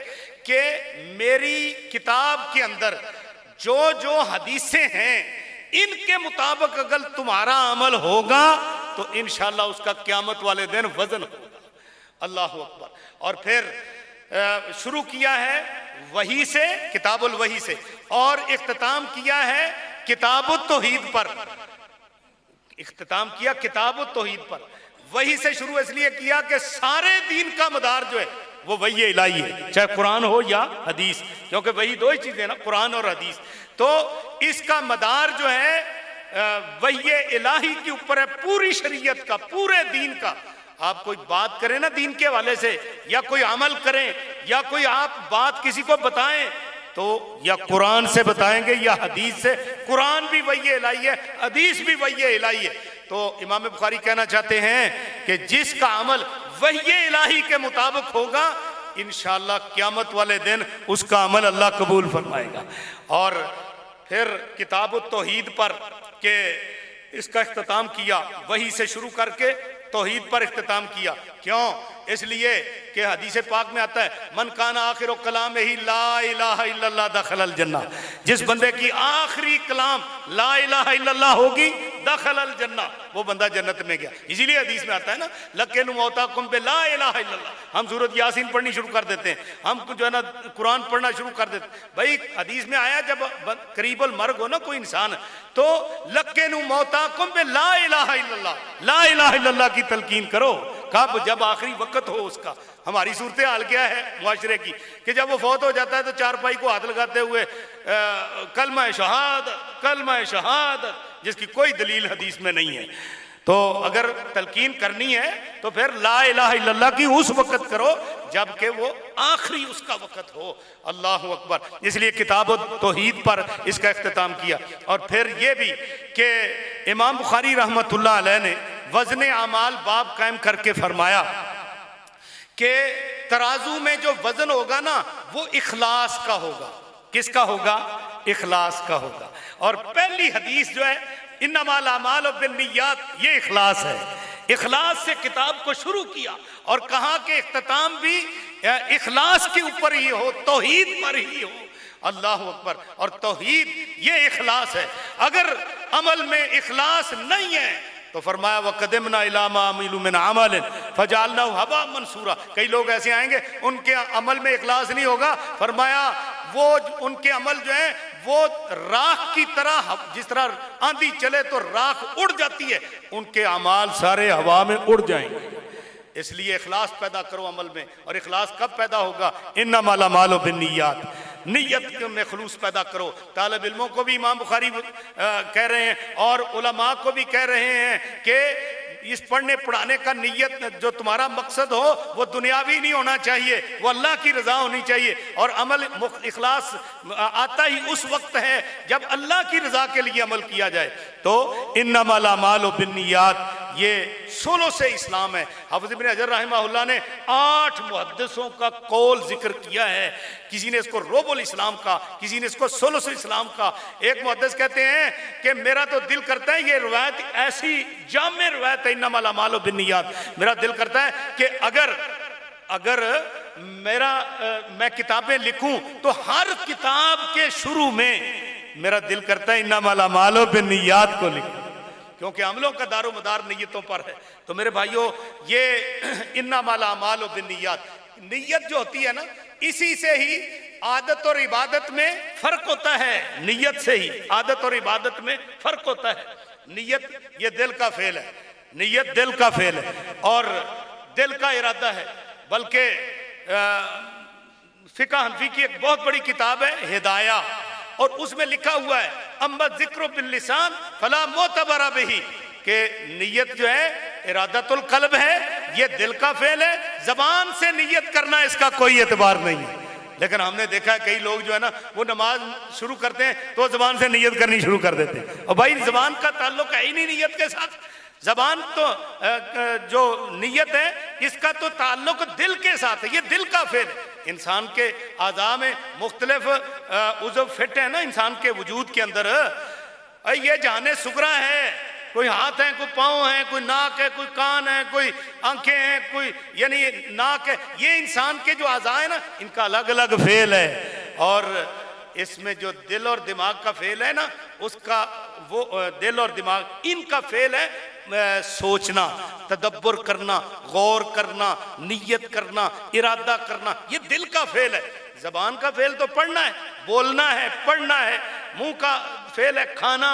कि मेरी किताब के अंदर जो जो हदीसें हैं इनके मुताबिक अगर तुम्हारा अमल होगा तो इंशाल्लाह उसका क़यामत वाले दिन वजन होगा। अल्लाह अकबर। और फिर शुरू किया है वही से, किताबुल वही से, और इख्तिताम किया है किताबुत तौहीद पर। इख्तिताम किया किताबुत तौहीद पर। वही से शुरू इसलिए किया कि सारे दीन का मदार जो है वो वही इलाही है, चाहे कुरान हो या हदीस, क्योंकि वही 2 ही चीजें ना, कुरान और हदीस। तो इसका मदार जो है वही इलाही के ऊपर है, पूरी शरीयत का, पूरे दीन का। आप कोई बात करें ना दीन के हवाले से, या कोई अमल करें, या कोई आप बात किसी को बताएं तो या कुरान से बताएंगे या हदीस से। कुरान भी वही इलाही है, हदीस भी वही इलाही है। तो इमाम बुखारी कहना चाहते हैं कि जिसका अमल वही इलाही के मुताबिक होगा इंशाअल्लाह क़यामत वाले दिन उसका अमल अल्लाह कबूल फरमाएगा। और फिर किताबुत तौहीद पर के इसका इख्तिताम किया, वही से शुरू करके तौहीद पर इख्तिताम किया। क्यों? इसलिए कि हदीस पाक में आता है मन काना आखिर कलाम ही ला इलाहा इल्लल्लाह दखलल जन्ना। जिस बंदे की आखिरी कलाम ला इलाहा इल्लल्लाह होगी दखलल जन्ना, वो बंदा जन्नत में गया। इसीलिए हदीस में आता है ना लक्किनु मौताकुम पे ला इलाहा इल्लल्लाह। हम सूरत यासीन पढ़नी शुरू कर देते हैं, हम जो है ना कुरान पढ़ना शुरू कर देते हैं। भाई हदीस में आया जब करीबल मर्ग हो ना कोई इंसान, तो लक्किनु मौताकुम पे ला इलाहा इल्लल्लाह, ला इलाहा इल्लल्लाह की तलकीन करो। कब? जब आखिरी वक्त हो उसका। हमारी सूरत हाल क्या है मुआशरे की कि जब वो फौत हो जाता है तो चारपाई को हाथ लगाते हुए कलमा शहादत, कलमा शहादत, जिसकी कोई दलील हदीस में नहीं है। तो अगर तलकीन करनी है तो फिर ला इलाहा इल्लल्लाह की उस वक्त करो जबकि वो आखिरी उसका वक्त हो। अल्लाह अकबर। इसलिए किताब तौहीद पर इसका इख्तिताम किया। और फिर ये भी कि इमाम बुखारी रहमतुल्लाह अलैह ने वज़ने अमाल बाब कायम करके फरमाया कि तराजू में जो वजन होगा ना वो इखलास का होगा। किसका होगा? इखलास का होगा। और पहली हदीस जो है इन्नमल अमालु बिन्नियात, ये इखलास है। इखलास से किताब को शुरू किया और कहा कि इख्तिताम भी इखलास के ऊपर ही हो, तौहीद पर ही हो। अल्लाह अकबर। और तौहीद ये इखलास है। अगर अमल में इखलास नहीं है तो फरमाया वक़दिमना इला मा अमिलू मिन अमलिन फजअलनाहु हबा मनसूरा। कई लोग ऐसे आएंगे उनके अमल में इखलास नहीं होगा, फरमाया वो उनके अमल जो है वो राख की तरह, जिस तरह आंधी चले तो राख उड़ जाती है, उनके अमाल सारे हवा में उड़ जाएंगे। इसलिए इखलास पैदा करो अमल में। और इखलास कब पैदा होगा? इन्नमल अमालु बिन्नियात, नियत में खुलूस पैदा करो। तालिब इल्मों को भी इमाम बुखारी कह रहे हैं और उलमा को भी कह रहे हैं कि इस पढ़ने पढ़ाने का नियत जो तुम्हारा मकसद हो वो दुनियावी नहीं होना चाहिए, वो अल्लाह की रजा होनी चाहिए। और अमल इखलास आता ही उस वक्त है जब अल्लाह की रजा के लिए अमल किया जाए। तो इन्नमल अमालु बिन्नियात ये 16 से इस्लाम है। हाफिज इब्न हजर रहमहुल्लाह ने 8 मुहद्दिसों का कौल जिक्र किया है। किसी ने इसको रोबुल इस्लाम का, किसी ने इसको 16 से इस्लाम का। एक मुहद्दिस कहते हैं कि मेरा तो दिल करता है ये रिवायत ऐसी जामे रिवायत है, इन्नमल अमालु बिन्नियात, मेरा दिल करता है कि अगर मैं किताबें लिखूं तो हर किताब के शुरू में मेरा दिल करता है इन्नमल अमालु बिन्नियात को लिखूं, क्योंकि अमलों का दारो मदार नियतों पर है। तो मेरे भाइयों ये इन्नमल अमालु बिन्नियात, नियत जो होती है ना, इसी से ही आदत और इबादत में फर्क होता है। नियत से ही आदत और इबादत में फर्क होता है। नियत ये दिल का फेल है, नियत दिल का फेल है और दिल का इरादा है। बल्कि फिक़ह हनफी की एक बहुत बड़ी किताब है हिदाया, और उसमें लिखा हुआ है अम्मा जिक्र बिल लिसान फला मोतबरा बिही, कि नियत जो है इरादतुल कल्ब है, ये दिल का फेल है, जबान से नियत करना इसका कोई एतबार नहीं है। लेकिन हमने देखा है कई लोग जो है ना वो नमाज शुरू करते हैं तो जबान से नियत करनी शुरू कर देते हैं। और भाई जबान का ताल्लुक है ही नहीं नियत के साथ। जबान तो जो नियत है इसका तो ताल्लुक दिल के साथ है, ये दिल का फेल है। इंसान के आज़ा में मुख्तलिफ उज़व फिट है ना इंसान के वजूद के अंदर। ये जाने सुगरा है, कोई हाथ है, कोई पाँव है, कोई नाक है, कोई कान है, कोई आंखें हैं, कोई यानी नाक है। ये इंसान के जो आज़ा है ना इनका अलग अलग फेल है। और इसमें जो दिल और दिमाग का फेल है ना, उसका वो दिल और दिमाग इनका फेल है सोचना, तदब्बर करना, गौर करना, नियत करना, इरादा करना, ये दिल का फेल है। जबान का फेल तो पढ़ना है, बोलना है, पढ़ना है। मुंह का फेल है खाना,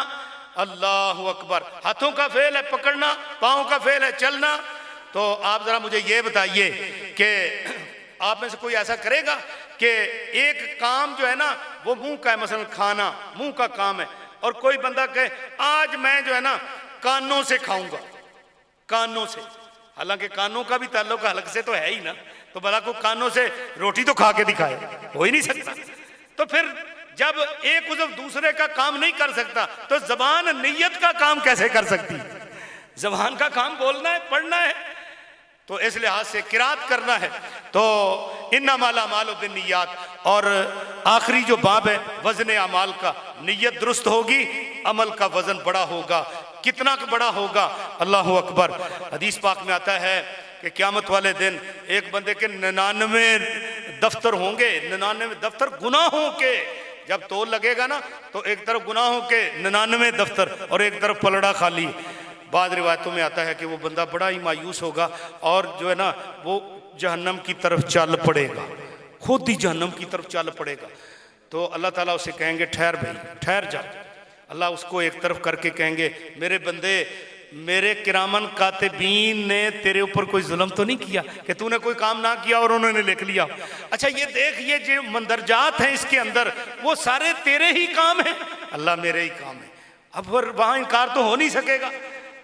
अल्लाहु अकबर। हाथों का फेल है पकड़ना, पाँव का फेल है चलना। तो आप जरा मुझे ये बताइए कि आप में से कोई ऐसा करेगा कि एक काम जो है ना वो मुंह का है, मसलन खाना मुंह का काम है, और कोई बंदा कहे आज मैं जो है ना कानों से खाऊंगा, कानों से। हालांकि कानों का भी ताल्लुक हलक से तो है ही ना, तो भला को कानों से रोटी तो खा के दिखाए, हो ही नहीं सकता। तो फिर जब एक उज़व दूसरे का काम नहीं कर सकता तो जबान नियत का काम कैसे कर सकती? जबान का काम बोलना है, पढ़ना है। तो इस लिहाज से किरात करना है। तो इन्नमल अमालु बिन्नियात। और आखिरी जो बाब है वजन अमाल का, नियत दुरुस्त होगी अमल का वजन बड़ा होगा। कितना बड़ा होगा? अल्लाहु अकबर। हदीस पाक में आता है कि क़यामत वाले दिन एक बंदे के 99 दफ्तर होंगे, 99 दफ्तर गुनाहों के। जब तोल लगेगा ना तो एक तरफ गुनाहों के 99 दफ्तर और एक तरफ पलड़ा खाली। बाद रिवायतों में आता है कि वो बंदा बड़ा ही मायूस होगा और जो है ना वो जहन्नम की तरफ चल पड़ेगा, खुद ही जहन्नम की तरफ चल पड़ेगा। तो अल्लाह ताला उसे कहेंगे ठहर भाई, ठहर जा। अल्लाह उसको एक तरफ करके कहेंगे मेरे बंदे, मेरे किरामन कातिबीन ने तेरे ऊपर कोई जुल्म तो नहीं किया कि तूने कोई काम ना किया और उन्होंने लिख लिया। अच्छा ये देख, ये जो मंदरजात हैं इसके अंदर वो सारे तेरे ही काम हैं। अल्लाह मेरे ही काम है। अब वहाँ इनकार तो हो नहीं सकेगा,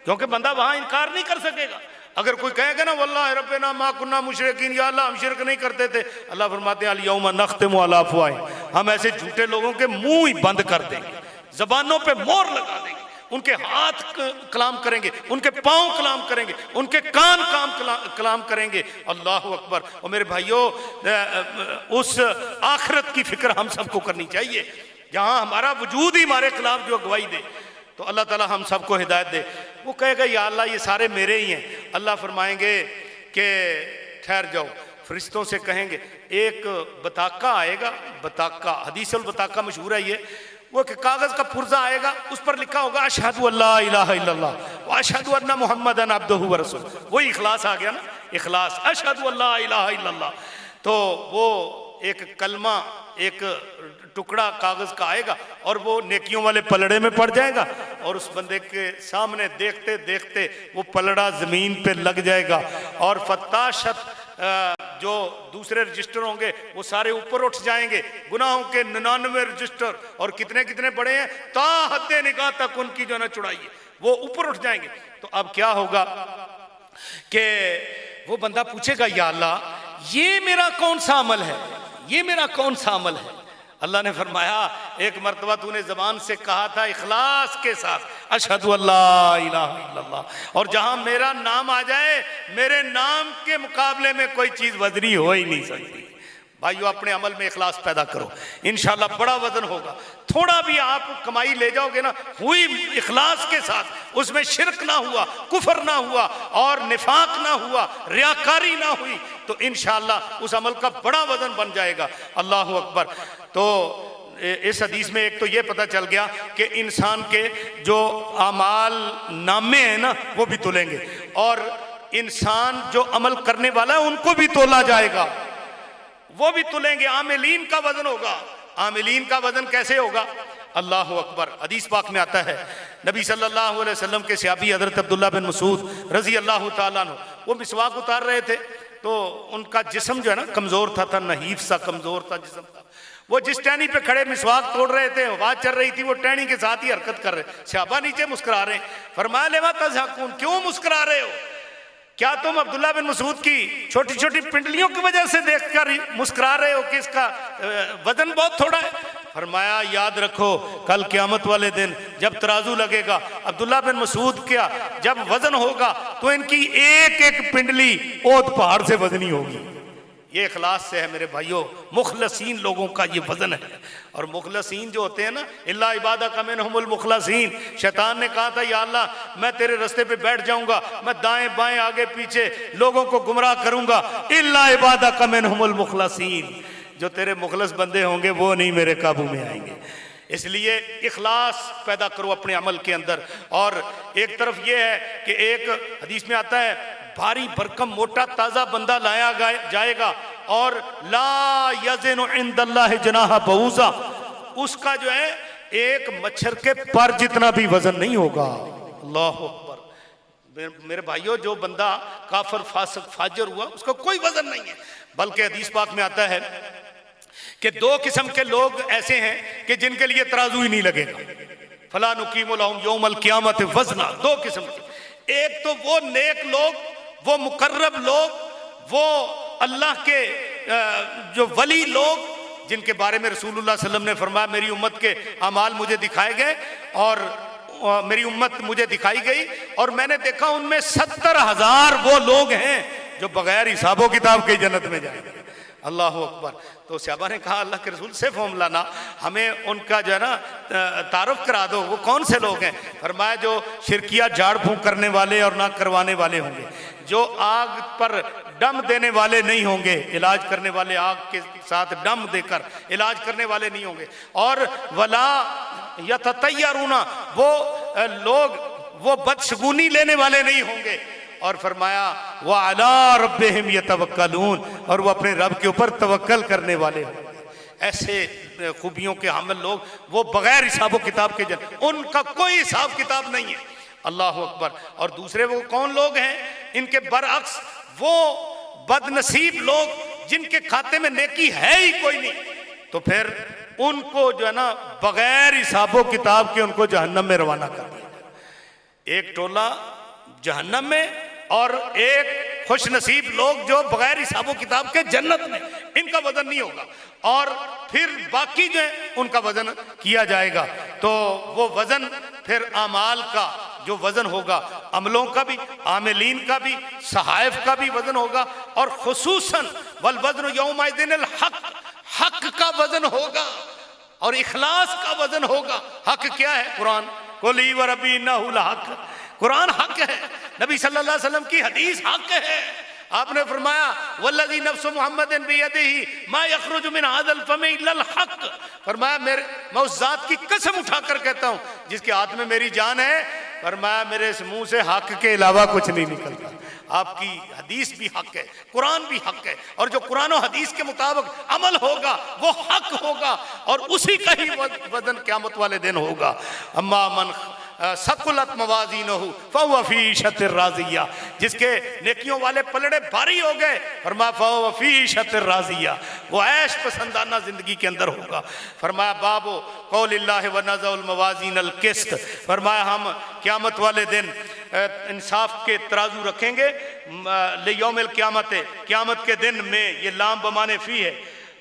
क्योंकि बंदा वहाँ इनकार नहीं कर सकेगा। अगर कोई कहेगा ना वल्लाहि रब्बिना मा कुन्ना मुशरिकीन, या अल्लाह हम शिरक नहीं करते थे, अल्लाह फरमाते हैं अल यौमा नख्तिमु अला अफ़वाहिहिम, हम ऐसे झूठे लोगों के मुंह ही बंद कर देंगे, जबानों पे मोहर लगा देंगे, उनके हाथ कलाम करेंगे, उनके पाँव कलाम करेंगे, उनके कान कलाम करेंगे। अल्लाहु अकबर। और मेरे भाइयों उस आखिरत की फिक्र हम सबको करनी चाहिए जहाँ हमारा वजूद ही हमारे खिलाफ जो अगवाई दे। तो अल्लाह ताला हम सबको हिदायत दे। वो कहेगा या अल्लाह ये सारे मेरे ही हैं। अल्लाह फरमाएंगे कि ठहर जाओ। फरिश्तों से कहेंगे, एक बताका आएगा, बताका, हदीसुल बताका मशहूर है ये, वो कागज का पुर्जा आएगा, उस पर लिखा होगा अशहदु अल्ला इलाहा इल्लल्लाह व अशहदु अन्ना मुहम्मदन अब्दुहु व रसूलुहु। वही इखलास आ गया ना, इखलास, अशहदु अल्ला इलाहा इल्लल्लाह। तो वो एक कलमा, एक टुकड़ा कागज का आएगा और वो नेकियों वाले पलड़े में पड़ जाएगा, और उस बंदे के सामने देखते देखते वो पलड़ा जमीन पे लग जाएगा, और फत्ताशत जो दूसरे रजिस्टर होंगे वो सारे ऊपर उठ जाएंगे, गुनाहों के 99 रजिस्टर, और कितने कितने बड़े हैं, ता हद्दे निगाह तक उनकी जो है ना चौड़ाई है, वो ऊपर उठ जाएंगे। तो अब क्या होगा कि वो बंदा पूछेगा, या अल्लाह ये मेरा कौन सा अमल है, ये मेरा कौन सा अमल है। अल्लाह ने फरमाया, एक मर्तबा तूने जबान से कहा था इखलास के साथ अशहदु अल्ला इलाहा इल्लल्लाह, और जहां मेरा नाम आ जाए, मेरे नाम के मुकाबले में कोई चीज वजनी हो ही नहीं सकती। भाइयों, अपने अमल में इखलास पैदा करो, इंशाल्लाह बड़ा वजन होगा। थोड़ा भी आप कमाई ले जाओगे ना, हुई इखलास के साथ, उसमें शिरक ना हुआ, कुफर ना हुआ, और निफाक ना हुआ, रियाकारी ना हुई, तो इंशाल्लाह उस अमल का बड़ा वजन बन जाएगा। अल्लाहु अकबर। तो इस हदीस में एक तो ये पता चल गया कि इंसान के जो अमाल नामे हैं ना, वो भी तोलेंगे, और इंसान जो अमल करने वाला है उनको भी तोला जाएगा, वो भी तुलेंगे। आमिलीन का वजन होगा। आमिलीन का वजन कैसे होगा? अल्लाह अकबर। हदीस पाक में आता है, नबी सल्लल्लाहु अलैहि वसल्लम के सहाबी हजरत अब्दुल्ला बिन मसूद रजी अल्लाह ताला अन्हु, वो मिसवाक उतार रहे थे, तो उनका जिस्म जो है ना कमजोर था, नहीफ सा कमजोर था जिस्म था। वो जिस टहनी पे खड़े मिसवाक तोड़ रहे थे, आवाज चल रही थी, वो टहनी के साथ ही हरकत कर रहे। सहाबा नीचे मुस्कुरा रहे। फरमाया, लेमा तज़हकून, क्यों मुस्कुरा रहे हो? क्या तुम अब्दुल्ला बिन मसूद की छोटी छोटी पिंडलियों की वजह से देखकर मुस्कुरा रहे हो कि इसका वजन बहुत थोड़ा है? फरमाया, याद रखो, कल क़यामत वाले दिन जब तराजू लगेगा, अब्दुल्ला बिन मसूद का जब वजन होगा तो इनकी एक एक पिंडली ओद पहाड़ से वजनी होगी। ये इखलास से है मेरे भाइयों। मुखलसीन लोगों का ये वजन है। और मुखलसीन जो होते हैं ना, इल्ला इबादका मिनहुमुल मुखलसीन, शैतान ने कहा था, या अल्लाह मैं तेरे रास्ते पे बैठ जाऊंगा, मैं दाएं बाएं आगे पीछे लोगों को गुमराह करूंगा, इल्ला इबादका मिनहुमुल मुखलसीन, जो तेरे मुखलस बंदे होंगे वो नहीं मेरे काबू में आएंगे। इसलिए इखलास पैदा करो अपने अमल के अंदर। और एक तरफ ये है कि एक हदीस में आता है, भारी भरकम मोटा ताजा बंदा लाया जाएगा, और ला यज़िनु इंदल्लाहि जनाह बऊज़ा, उसका जो है एक मच्छर के पर जितना भी वजन नहीं होगा। अल्लाहु अकबर। मेरे भाइयों, जो बंदा काफिर फासिक फाजिर हुआ, उसका कोई वजन नहीं है। बल्कि हदीस पाक में आता है कि दो किस्म के लोग ऐसे हैं कि जिनके लिए तराजू ही नहीं लगेगा। फला नुकीमु लहुम यौमल क़ियामत वज़ना। दो किस्म के, एक तो वो नेक लोग, वो मुकर्रब लोग, वो अल्लाह के जो वली लोग, जिनके बारे में रसूलुल्लाह सल्लल्लाहु अलैहि वसल्लम ने फरमाया, मेरी उम्मत के अमाल मुझे दिखाए गए और मेरी उम्मत मुझे दिखाई गई, और मैंने देखा उनमें 70,000 वो लोग हैं जो बगैर हिसाबो किताब के जन्नत में जाएंगे। अल्लाह अकबर। तो सहाबा ने कहा, अल्लाह के रसूल से फॉर्म लाना, हमें उनका जो है ना तारुफ करा दो, वो कौन से लोग हैं? फरमाया, जो शिरकिया झाड़ फूंक करने वाले और ना करवाने वाले होंगे, जो आग पर दम देने वाले नहीं होंगे, इलाज करने वाले आग के साथ दम देकर इलाज करने वाले नहीं होंगे, और वला यततय्यरूना, वो लोग वो बदशगुनी लेने वाले नहीं होंगे। और फरमाया, व अला रब्बिहिम यतवक्कलून, और वो अपने रब के ऊपर तवक्कल करने वाले होंगे। ऐसे खूबियों के हामिल लोग, वो बगैर हिसाब किताब के उनका कोई हिसाब किताब नहीं है। अल्लाह अकबर। और दूसरे वो कौन लोग हैं? इनके बरअक्स वो बदनसीब लोग जिनके खाते में नेकी है ही कोई नहीं, तो फिर उनको जो है ना बगैर हिसाबो किताब के उनको जहन्नम में रवाना कर दिया। एक टोला जहन्नम में और एक खुश नसीब लोग जो बगैर हिसाबो किताब के जन्नत में। इनका वजन नहीं होगा, और फिर बाकी जो है उनका वजन किया जाएगा। तो वो वजन फिर आमाल का जो वजन होगा, अमलों का भी, आमिलीन का भी, सहाइफ का भी वजन होगा, और खुसूसन वल वज़्न यौमइज़िनिल हक, हक का वजन होगा, और इखलास का वजन होगा। हक क्या है? कुरान, कुली व रब्बी इन्नहु लहक, कुरान हक है, नबी सल्लल्लाहु अलैहि वसल्लम की हदीस हक है, आपने फरमाया वल्लज़ी नफ्सु मुहम्मदिन बियदिही मा यखरुजु मिन हाज़ल फमी इल्लल हक़, फरमाया मैं उस जात की कसम उठाकर कहता हूँ जिसके हाथ में मेरी जान है, फरमाया मेरे इस मुंह से हक के अलावा कुछ नहीं निकलता। आपकी हदीस भी हक है, कुरान भी हक है, और जो कुरान और हदीस के मुताबिक अमल होगा वो हक होगा और उसी का ही वजन क़यामत वाले दिन होगा। अम्मा मन सकुलत मवाज़ीनुहु फहुव फी ईशतिर राज़िया, जिसके नेकियों वाले पलड़े भारी हो गए, फरमाया फहुव फी ईशतिर राज़िया, वो ऐश पसंदाना जिंदगी के अंदर होगा। फरमाया बाबो कौलिल्लाहि व नज़उल मवाज़ीनल क़िस्त, फरमाया हम क़यामत वाले दिन इंसाफ के तराजू रखेंगे लियौमिल क़यामत, क़यामत के दिन में, ये लाम बमाने फ़ी है,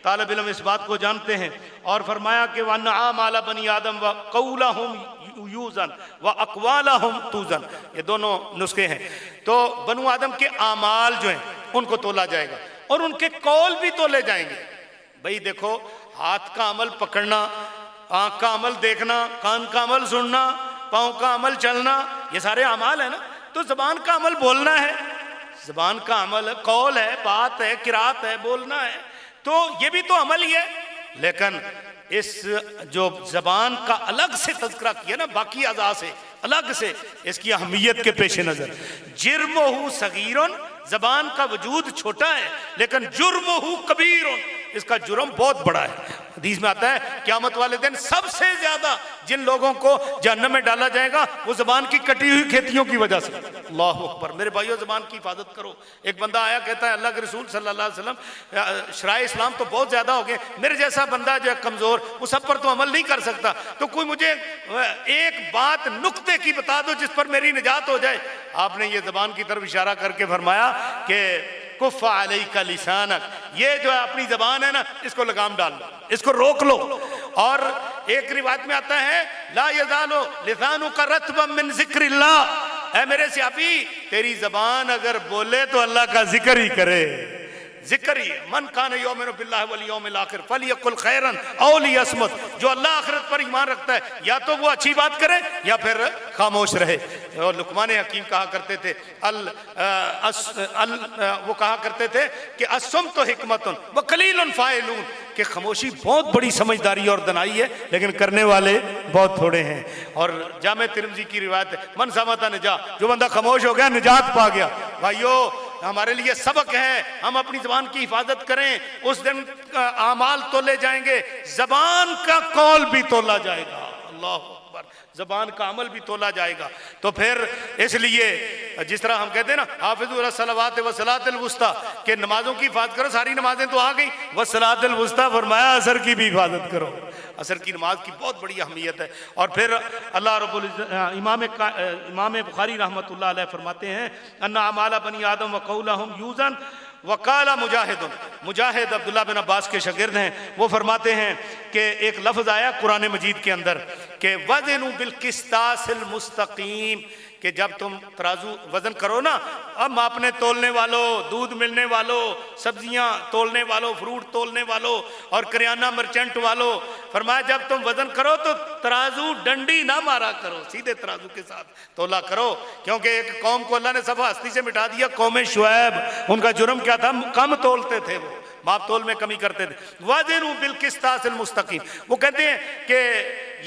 तालिब इल्म इस बात को जानते हैं। और फरमाया कि वन्नआम अला बनी आदम व कौलहुम यूज़न व अक़वालहुम तूज़न, ये दोनों नुस्खे हैं। तो बनु आदम के आमाल जो हैं उनको तोला जाएगा और उनके कौल भी तोले जाएंगे। भाई देखो, हाथ का अमल पकड़ना, आँख का अमल देखना, कान का अमल सुनना, पाँव का अमल चलना, ये सारे अमाल है ना। तो ज़बान का अमल बोलना है, ज़बान का अमल कौल है, बात है, किरात है, बोलना है, तो ये भी तो अमल ही है। लेकिन इस जो ज़बान का अलग से तज़किरा किया ना बाकी अज़ा से अलग से, इसकी अहमियत के पेश नज़र, जिर्मुहु सगीरुन, ज़बान का वजूद छोटा है लेकिन जुर्मुहु कबीरुन, इसका जुर्म बहुत बड़ा है। हदीस में आता है क़यामत वाले दिन सबसे ज्यादा जिन लोगों को जहन्नम में डाला जाएगा वो ज़बान की कटी हुई खेतियों की वजह से। अल्लाह अकबर। मेरे भाइयों, ज़बान की हिफाजत करो। एक बंदा आया, कहता है अल्लाह के रसूल सल्लल्लाहु अलैहि वसल्लम शराए इस्लाम तो बहुत ज़्यादा हो गए, मेरे जैसा बंदा जो है कमज़ोर, वो सब पर तो अमल नहीं कर सकता, तो कोई मुझे एक बात नुक्ते की बता दो जिस पर मेरी निजात हो जाए। आपने ये ज़बान की तरफ इशारा करके फरमाया कि कुफ़्फ़ा अलैका लिसानक, ये जो है अपनी ज़बान है ना, इसको लगाम डाल लो, इसको रोक लो। और एक रिवायत में आता है ला यज़ालु लिसानुका रत्बम मिन ज़िक्रिल्लाह, ऐ मेरे सियाफी तेरी ज़बान अगर बोले तो अल्लाह का जिक्र ही करे, जिक्र ही। मन कान युमिनु बिल्लाहि वल यौमिल आखिर फलियकुल खैरन औ लियस्मुत, जो अल्लाह आखिरत पर ईमान रखता है या तो वो अच्छी बात करे या फिर खामोश रहे। और लुकमान हकीम कहा करते थे वो कहा करते थे कि अस्सुम तो हिकमतुन व कलीलुन फाइलून, कि खामोशी बहुत बड़ी समझदारी और दनाई है लेकिन करने वाले बहुत थोड़े हैं। और जामे तिरमिज़ी की रिवायत है मन समता निजा, जो बंदा खामोश हो गया निजात पा गया। भाइयों, हमारे लिए सबक है, हम अपनी ज़बान की हिफाजत करें। उस दिन आमाल तोले जाएंगे, ज़बान का कौल भी तोला जाएगा। अल्लाह अकबर। ज़बान का अमल भी तोला जाएगा। तो फिर इसलिए जिस तरह हम कहते हैं ना हाफिज़ू अला सलावात व सलातिल वुस्ता, के नमाजों की हिफाजत करो, सारी नमाजें तो आ गई, व सलातिल वुस्ता फरमाया असर की भी हिफाजत करो। असर की नमाज की बहुत बड़ी अहमियत है। और फिर अल्लाह रब्बुल इमाम बुखारी रहमतुल्लाह अलैह फरमाते हैं अन्ना अमाला बनी आदम व कौलहुम यूज़न वकाला मुजाहिदुन, मुजाहिद अब्दुल्ला बिन अब्बास के शागिर्द हैं, वो फरमाते हैं कि एक लफ्ज़ आया कुरान मजीद के अंदर कि वज़नु बिल किस्तासिल मुस्तकीम, कि जब तुम तराजू वजन करो ना, अब मापने तोलने वालों, दूध मिलने वालों, सब्जियां तोलने वालों, फ्रूट तोलने वालों और करियाना मर्चेंट वालों, फरमाया जब तुम वजन करो तो तराजू डंडी ना मारा करो, सीधे तराजू के साथ तोला करो। क्योंकि एक कौम को अल्लाह ने सब हस्ती से मिटा दिया, कौम शुएब, उनका जुर्म क्या था, कम तोलते थे, वो माप तोल में कमी करते थे। वज़नु बिल किस्तासिल मुस्तकीम, वो कहते हैं कि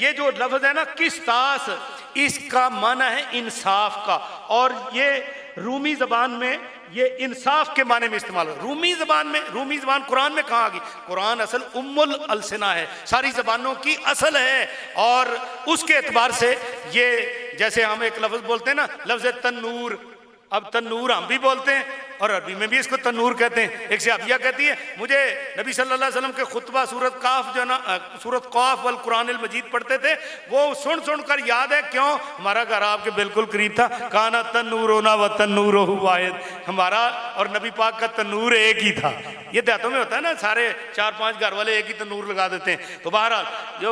ये जो लफ्ज़ है ना किस्तास, इसका माना है इंसाफ का, और ये रूमी ज़बान में ये इंसाफ के माने में इस्तेमाल हो। रूमी ज़बान में, रूमी ज़बान कुरान में कहाँ आ गई? कुरान असल उम्मुल अलसिना है, सारी ज़बानों की असल है। और उसके एतबार से ये, जैसे हम एक लफ्ज़ बोलते हैं ना लफ्ज़ तन्नूर, अब तन्नूर हम भी बोलते हैं और अरबी में भी इसको तन्नूर कहते हैं। एक सहाबिया कहती है मुझे नबी सल्लल्लाहु अलैहि वसल्लम के खुतबा सूरत काफ जो ना सूरत काफ वल कुरानिल मजीद पढ़ते थे, वो सुन कर याद है। क्यों? हमारा घर आपके बिल्कुल करीब था। काना तन्नूरोना व तन्नूरुहु वाहिद, हमारा और नबी पाक का तन्नूर एक ही था। ये देहातों में होता है ना, सारे 4-5 घर वाले एक ही तन्नूर लगा देते हैं। तो बहरहाल जो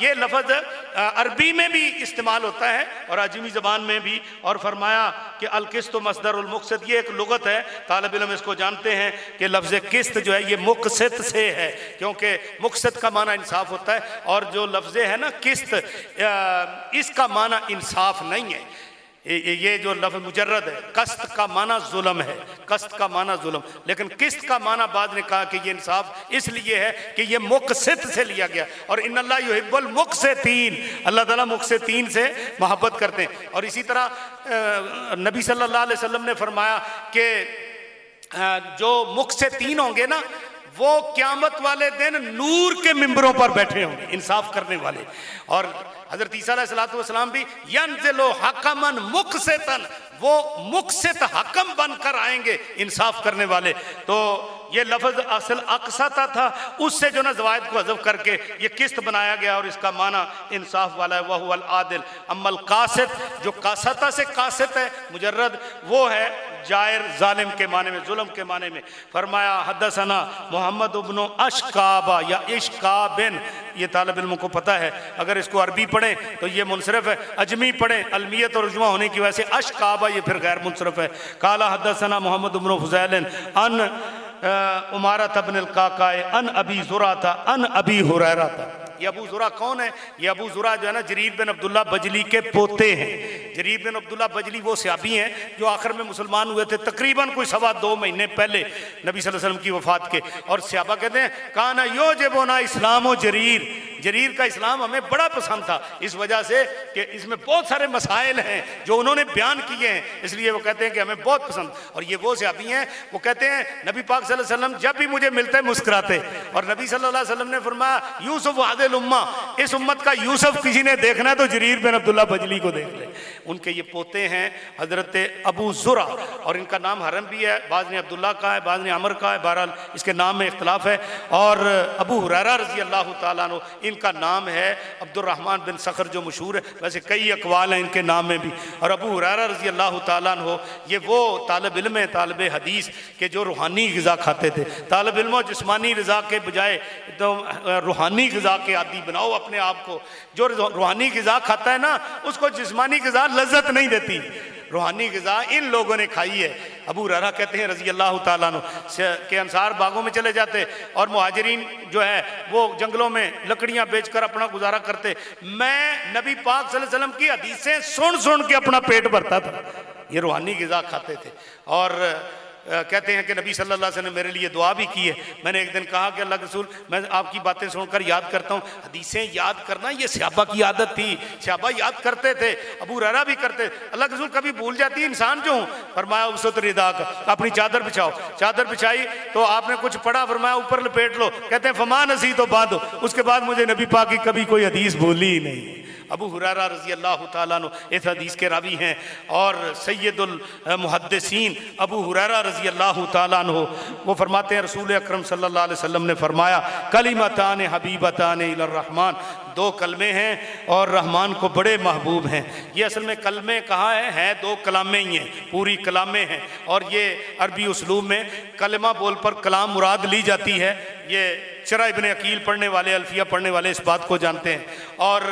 ये लफ्ज़ अरबी में भी इस्तेमाल होता है और अजमी ज़बान में भी। और फरमाया कि अल-किस्त मस्दरुल मुक़सित, ये एक लुगत है, तालिब इल्म इसको जानते हैं कि लफ्ज़ किस्त जो है ये मुक़सित से है, क्योंकि मुक़सित का माना इंसाफ होता है और जो लफ्ज़ है ना किस्त, इसका माना इंसाफ नहीं है। ये जो लफ्ज़ मुजर्रद है, कस्त का माना जुल्म है, कस्त का माना जुल्म, लेकिन किस्त का माना बाद ने कहा कि ये इंसाफ इसलिए है कि ये मुक़सित से लिया गया। और इन्नल्लाह युहिब्बुल मुक़सितीन, अल्लाह ताला मुक़सितीन से मोहब्बत करते हैं। और इसी तरह नबी सल्लल्लाहु अलैहि वसल्लम ने फरमाया कि जो मुक़सितीन होंगे ना, वो क़यामत वाले दिन नूर के मिंबरों पर बैठे होंगे, इंसाफ करने वाले। और हज़रत ईसा अलैहिस्सलाम भी यंज़िलु हकमन मुक़सितन, वो मुक़सित हकम बनकर आएंगे, इंसाफ करने वाले। तो ये लफ्ज़ असल अक़सता था, उससे जो ना ज़वायद को हज़फ करके ये किस्त बनाया गया और इसका माना इंसाफ वाला है, वह हुवल आदिल। अम्मल कासित, जो कासता से कासित है मुजर्रद, वो है जायर, जालिम के माने में, जुल्म के माने में। फरमाया हदसना मोहम्मद इब्न अशकाबा या इश्काबिन, ये तालिब इल्म को पता है, अगर इसको अरबी पढ़ें तो ये मुनसरफ है, अजमी पढ़ें अलमियत और उजमा होने की वजह से अशकाबा ये फिर गैर मुनसरफ है। काला हदसना मोहम्मद इब्न फुज़ैल अन उमारा तबन काकाए अन अबी ज़ुरा था अन अबी हुरैरा था। ये अबू ज़ुरा कौन है? ये अबू ज़ुरा जो है ना, जरीर बिन अब्दुल्ला बजली के पोते हैं। जरीर बिन अब्दुल्ला बजली वो सहाबी हैं जो आखिर में मुसलमान हुए थे, तकरीबन कोई 2.25 महीने पहले नबी सल्लल्लाहु अलैहि वसल्लम की वफ़ात के। और सहाबा कहते हैं काना योजिबुना इस्लाम व जरीर, जरीर का इस्लाम हमें बड़ा पसंद था, इस वजह से कि इसमें बहुत सारे मसाइल हैं जो उन्होंने बयान किए हैं, इसलिए वो कहते हैं कि हमें बहुत पसंद। और ये वो सहाबी हैं, वो कहते हैं नबी पाक सल्लल्लाहु अलैहि वसल्लम जब भी मुझे मिलते मुस्कुराते। और नबी सल्लल्लाहु अलैहि वसल्लम ने फरमाया यूसुफ आदिल उम्मा, इस उम्मत का यूसुफ किसी ने देखना है तो जरीर बिन अब्दुल्ला बजली को देख ले। उनके ये पोते हैं हजरत अबू ज़ुरा, और इनका नाम हरम भी है, बाज़ ने अब्दुल्ला का है, बाज़ ने अमर का है, बहरहाल इसके नाम में इख्तलाफ है। और अबू हुरैरा रज़ी अल्लाह तआला अन्हु, इनका नाम है अब्दुर्रहमान बिन सखर, जो मशहूर है, वैसे कई अकवाल हैं इनके नाम में भी। और अबू हुरैरा रज़ी अल्लाह तआला अन्हु ये वो तालिब इल्म है, तालिब हदीस के जो रूहानी ग़िज़ा खाते थे। तालिब इल्म जिस्मानी ग़िज़ा के बजाय तो रूहानी ग़िज़ा के आदी बनाओ अपने आप को। जो रूहानी ग़िज़ा खाता है ना, उसको जिस्मानी ग़िज़ा लज्जत नहीं देती, रूहानी ग़िज़ा इन लोगों ने खाई है। अबू हुरैरा कहते हैं रज़ी अल्लाह तआला अन्हु के अंसार बागों में चले जाते और मुहाजिरीन जो है वो जंगलों में लकड़ियां बेचकर अपना गुजारा करते। मैं नबी पाक सल्लल्लाहु अलैहि वसल्लम की हदीसें सुन सुन के अपना पेट भरता था। ये रूहानी ग़िज़ा खाते थे। और कहते हैं कि नबी सल्लल्लाहु अलैहि वसल्लम ने मेरे लिए दुआ भी की है। मैंने एक दिन कहा कि अल्लाह के रसूल, मैं आपकी बातें सुनकर याद करता हूँ। हदीसें याद करना ये सहाबा की आदत थी, सहाबा याद करते थे, अबू हुरैरा भी करते। अल्लाह के रसूल कभी भूल जाती है इंसान जो हूँ। फरमाया उबसुत रिदा का, अपनी चादर बिछाओ। चादर बिछाई तो आपने कुछ पढ़ा, फरमाया ऊपर लपेट लो। कहते हैं फमा नसी तो बांधो। उसके बाद मुझे नबी पाक की कभी कोई हदीस भूली ही नहीं। अबू हुरैरा रज़ी अल्लाह तआला अन्हु इस हदीस के रावी हैं। और सैयदुल मुहद्दिसीन अबू हुरैरा रज़ी अल्लाह तआला अन्हु वो फरमाते हैं रसूल अकरम सल्लल्लाहु अलैहि वसल्लम ने फरमाया कलिमतान हबीबतान इलर रहमान, 2 कलमे हैं और रहमान को बड़े महबूब हैं। ये असल में कलमे कहाँ हैं 2 कलामे ही हैं, पूरी कलामे हैं। और ये अरबी उसलूब में कलमा बोल पर कलाम मुराद ली जाती है। ये शरह इब्न अकील पढ़ने वाले, अल्फिया पढ़ने वाले इस बात को जानते हैं। और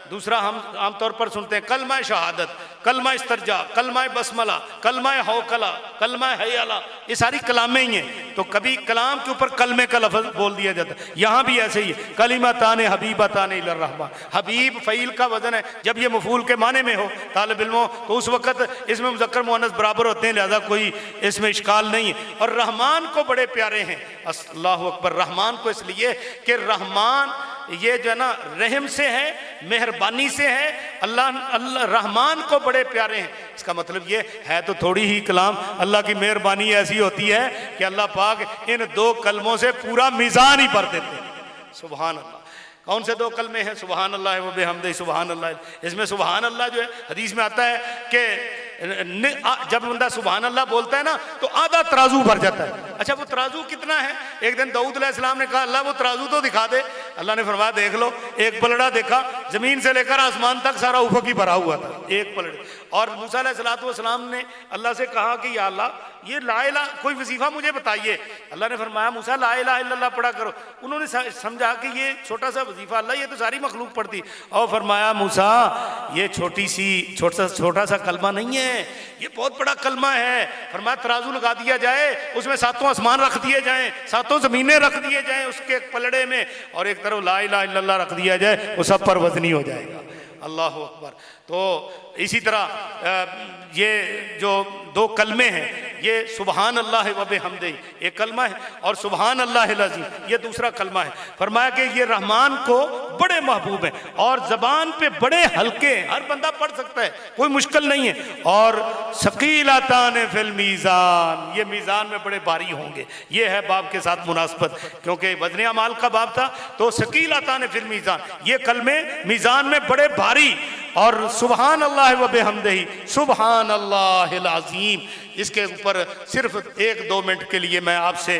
दूसरा हम आमतौर पर सुनते हैं कलमा शहादत, कलमा इस्तरजा, कलमा बसमला, कलमा हौकला, कलमा हयाला, ये सारी कलामें ही हैं। तो कभी कलाम के ऊपर कलमे का लफ्ज़ बोल दिया जाता है। यहाँ भी ऐसे ही है, कलिमतान हबीबतान इलर रहमान। हबीब फ़ईल का वज़न है, जब ये मफ़ूल के माने में हो तालिब इल्मों तो उस वक़्त इसमें मुज़क्कर मुअन्नस बराबर होते हैं, लिहाजा कोई इसमें इश्काल नहीं है। और रहमान को बड़े प्यारे हैं, अल्लाहु अकबर। रहमान को इसलिए कि रहमान ये जो है ना रहम से है, मेहरबानी से है। अल्लाह रहमान को बड़े प्यारे हैं। इसका मतलब ये है तो थोड़ी ही कलाम, अल्लाह की मेहरबानी ऐसी होती है कि अल्लाह पाक इन 2 कलमों से पूरा मीज़ान ही भर देते हैं। सुभान अल्लाह। कौन से 2 कलमे हैं? सुभान अल्लाह व बिहम्दिही सुभान अल्लाह। इसमें सुभान अल्लाह जो है हदीस में आता है कि जब बंदा सुभान अल्लाह बोलता है ना तो आधा तराजू भर जाता है। अच्छा वो तराजू कितना है? एक दिन दाऊद अलैहिस्सलाम ने कहा अल्लाह वो तराजू तो दिखा दे। अल्लाह ने फरमाया देख लो। एक पलड़ा देखा, जमीन से लेकर आसमान तक सारा उफक ही भरा हुआ था, एक पलड़े। और मूसा अलैहिस्सलाम ने अल्लाह से कहा कि या अल्लाह ये ला इला कोई वजीफा मुझे बताइए। अल्लाह ने फरमाया मूसा ला इलाहा इल्लल्लाह पढ़ा करो। उन्होंने समझा कि ये छोटा सा वजीफा, अल्लाह ये तो सारी मखलूक पढ़ती। और फरमाया मूसा ये छोटा सा कलमा नहीं है, ये बहुत बड़ा कलमा है। फरमाया तराजू लगा दिया जाए, उसमें 7 आसमान रख दिए जाएं, 7 ज़मीनें रख दिए जाएं उसके पलड़े में, और एक तरफ ला इलाहा इल्लल्लाह रख दिया जाए, वो सब पर वजनी हो जाएगा। अल्लाह अकबर। तो इसी तरह ये जो दो कलमे हैं, ये सुबहान अल्लाह व बिहम्दिही एक कलमा है और सुबहान अल्लाह अज़ीम ये दूसरा कलमा है। फरमाया कि ये रहमान को बड़े महबूब हैं और ज़बान पे बड़े हल्के हैं, हर बंदा पढ़ सकता है, कोई मुश्किल नहीं है। और सकीलतान फिल मीज़ान, ये मीज़ान में बड़े भारी होंगे। ये है बाब के साथ मुनासबत, क्योंकि वज़न अमाल का बाब था। तो सकीलतान फिल मीज़ान, ये कलमे मीज़ान में बड़े भारी। और सुबहान अल्लाह व बिहम्दिही सुबहान अल्लाहिल अज़ीम, इसके ऊपर सिर्फ 1-2 मिनट के लिए मैं आपसे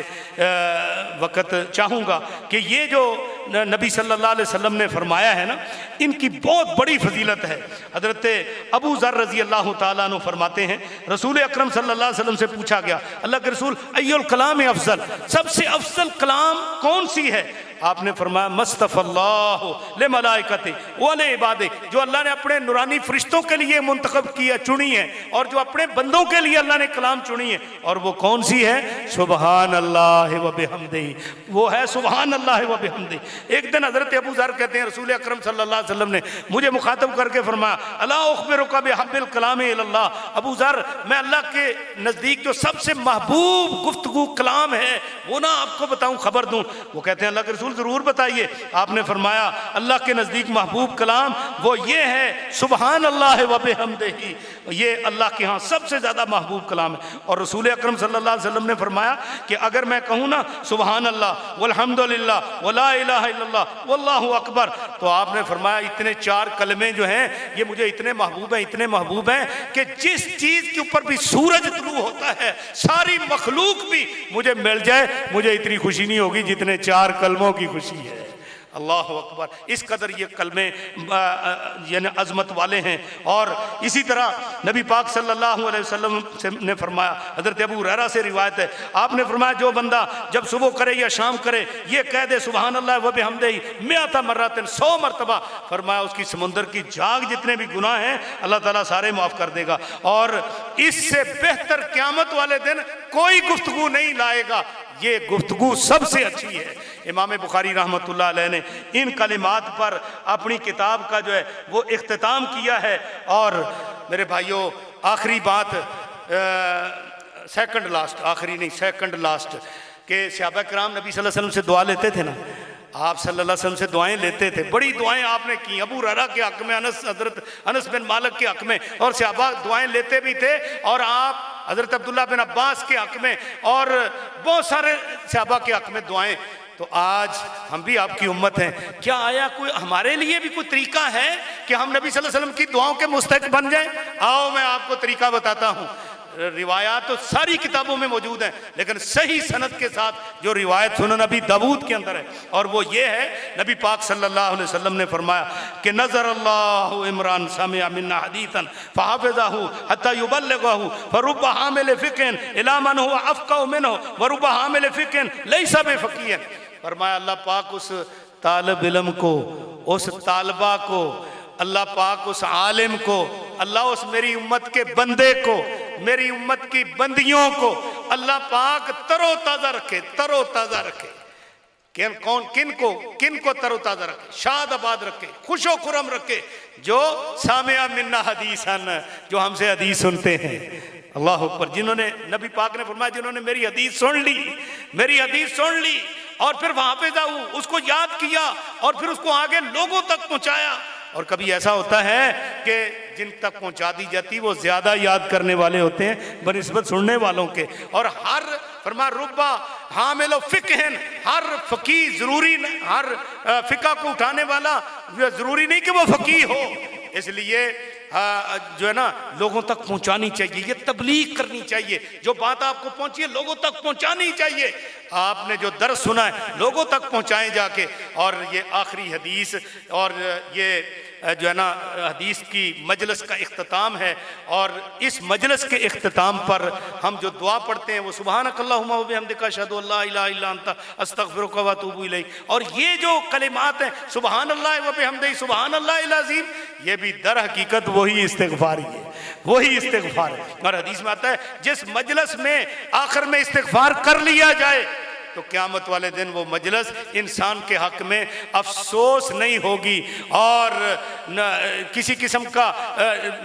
वक़्त चाहूँगा कि ये जो नबी सल्लल्लाहु अलैहि वसल्लम ने फरमाया है ना, इनकी बहुत बड़ी फजीलत है। हज़रत अबू ज़र रज़ी अल्लाह ताला अन्हु फरमाते हैं, रसूल अकरम सल्लल्लाहु अलैहि वसल्लम से पूछा गया, अल्लाह के रसूल अय्युल कलाम अफजल, सबसे अफजल कलाम कौन सी है? आपने फरमाया मस्तफ़ल्लाहु ले मलाइकते व ले इबादे, जो अल्लाह ने अपने नूरानी फरिश्तों के लिए मुंतखब किया, चुनी है, और जो अपने बंदों के लिए अल्लाह ने कलाम चुनी है। और वो कौन सी है? सुबहान अल्लाह व बिहम्दिही, वो है सुबहान अल्लाह व बिहम्दिही। एक दिन हज़रत अबू ज़र कहते हैं, रसूल अकरम सल्लल्लाहु अलैहि वसल्लम ने मुझे मुखातब करके फरमाया, अला उख़बिरुका बिहब्बिल कलाम इलल्लाह, अबू ज़र मैं अल्लाह के नज़दीक जो सबसे महबूब गुफ्तगू कलाम है वो ना आपको बताऊँ, खबर दूँ? वो कहते हैं अल्लाह के रसूल जरूर बताइए। आपने फरमाया अल्लाह के नज़दीक महबूब कलाम वो ये है सुबहान अल्लाह व बिहम्दिही, ये अल्लाह के यहाँ सबसे ज़्यादा महबूब कलाम है। और रसूल अकरम सल्लल्लाहु अलैहि वसल्लम ने फरमाया कि अगर मैं कहूँ ना सुबहान अल्लाह वल्हम्दुलिल्लाह वला इलाहा इल्लल्लाह वल्लाहु अकबर, तो आपने फरमाया इतने 4 कलमे जो हैं ये मुझे इतने महबूब हैं, इतने महबूब हैं कि जिस चीज़ के ऊपर भी सूरज तुलू होता है, सारी मखलूक भी मुझे मिल जाए, मुझे इतनी खुशी नहीं होगी जितने 4 कलमों की खुशी है। अल्लाह अकबर, इस कदर ये कलमे यानी अज़मत वाले हैं। और इसी तरह नबी पाक सल्लल्लाहु अलैहि वसल्लम ने फरमाया, हज़रत अबू हुरैरा से रिवायत है, आपने फरमाया जो बंदा जब सुबह करे या शाम करे ये कह दे सुबहान अल्लाह व बिहम्दिही मिअता मर्रतन, 100 मरतबा, फरमाया उसकी समुंदर की झाग जितने भी गुनाह हैं अल्लाह ताला सारे माफ़ कर देगा। और इससे बेहतर क़यामत वाले दिन कोई गुफ्तगू नहीं लाएगा, ये गुफ्तगू सबसे अच्छी है। इमाम बुखारी रहमतुल्लाह अलैह ने इन कलिमात पर अपनी किताब का जो है वो इख्तिताम किया है। और मेरे भाइयों, आखिरी बात, सेकंड लास्ट, आखिरी नहीं सेकंड लास्ट, के सहाबा किराम नबी सल्लल्लाहु अलैहि वसल्लम से दुआ लेते थे ना, आप सल्लल्लाहु अलैहि वसल्लम से दुआएं लेते थे, बड़ी दुआएं आपने की, अबू हुरैरा के हक़ में, हज़रत अनस बिन मालिक के हक़ में, और सहाबा दुआएं लेते भी थे। और आप हज़रत अब्दुल्लाह बिन अब्बास के हक़ में और बहुत सारे सहाबा के हक़ में दुआएं। तो आज हम भी आपकी उम्मत हैं, क्या आया कोई हमारे लिए भी कोई तरीका है कि हम नबी सल्लल्लाहु अलैहि वसल्लम की दुआओं के मुस्तहिक़ बन जाएं? आओ मैं आपको तरीका बताता हूँ। रिवायात तो सारी किताबों में मौजूद हैं, लेकिन सही सनद के साथ जो रिवायत सुनन नबी दाऊद के अंदर है, और वो ये है, नबी पाक सल्लल्लाहु अलैहि वसल्लम ने फरमाया कि नज़र अल्लाहु इमरान समिअ मिन्ना हदीसन फहफ़िज़हु हत्ता युबल्लिगहु फरुब्बा हामिल फ़िक़्हिन इला मन हुवा अफ़क़हु मिन्हु व रुब्बा हामिल फ़िक़्हिन लैसा बिफ़क़ीहिन। फरमाया अल्लाह पाक उस तालिब इल्म को, उस तालिबा को, अल्लाह पाक उस आलिम को, अल्लाह उस मेरी उम्मत के बंदे को, मेरी उम्मत की बंदियों को अल्लाह पाक तरोताज़ा रखे, तरोताज़ा रखे। किन को तरोताज़ा रखे, शाद आबाद रखे, खुशो खुरम रखे, जो सामिया मिन्ना हदीसन, जो हमसे हदीस सुनते हैं। अल्लाह अकबर, जिन्होंने, नबी पाक ने फरमाया जिन्होंने मेरी हदीस सुन ली, मेरी हदीस सुन ली और फिर वहां पे जाऊँ, उसको याद किया और फिर उसको आगे लोगों तक पहुंचाया। और कभी ऐसा होता है कि जिन तक पहुंचा दी जाती वो ज्यादा याद करने वाले होते हैं बनिस्बत सुनने वालों के। और हर फरमा रुब्बा हामिल फ़िक़्हिन, हर फ़क़ीह जरूरी, हर फ़िक़ा को उठाने वाला जरूरी नहीं कि वो फ़क़ीह हो, इसलिए जो है ना लोगों तक पहुंचानी चाहिए, ये तबलीग करनी चाहिए, जो बात आपको पहुंची है लोगों तक पहुंचानी चाहिए। आपने जो दर्स सुना है लोगों तक पहुंचाएं जाके। और ये आखिरी हदीस और ये जो है ना हदीस की मजलिस का इख्तिताम है, और इस मजलिस के इख्तिताम पर हम जो दुआ पढ़ते हैं वो सुब्हानकल्लाहुम्मा व बिहम्दिका अशहदु अल्ला इलाहा इल्ला अंता अस्तगफिरुका व अतूबु इलैक। और ये जो कलिमात हैं सुब्हानल्लाह व बिहम्दिही सुब्हानल्लाहिल अज़ीम, ये भी दर हकीकत वही इस्तिग़फ़ार है, वही इस्तिग़फ़ार है। और हदीस में आता है जिस मजलिस में आखिर में इस्तिग़फ़ार कर लिया जाए तो क़यामत वाले दिन वो मजलिस इंसान के हक़ में अफसोस नहीं होगी और किसी किस्म का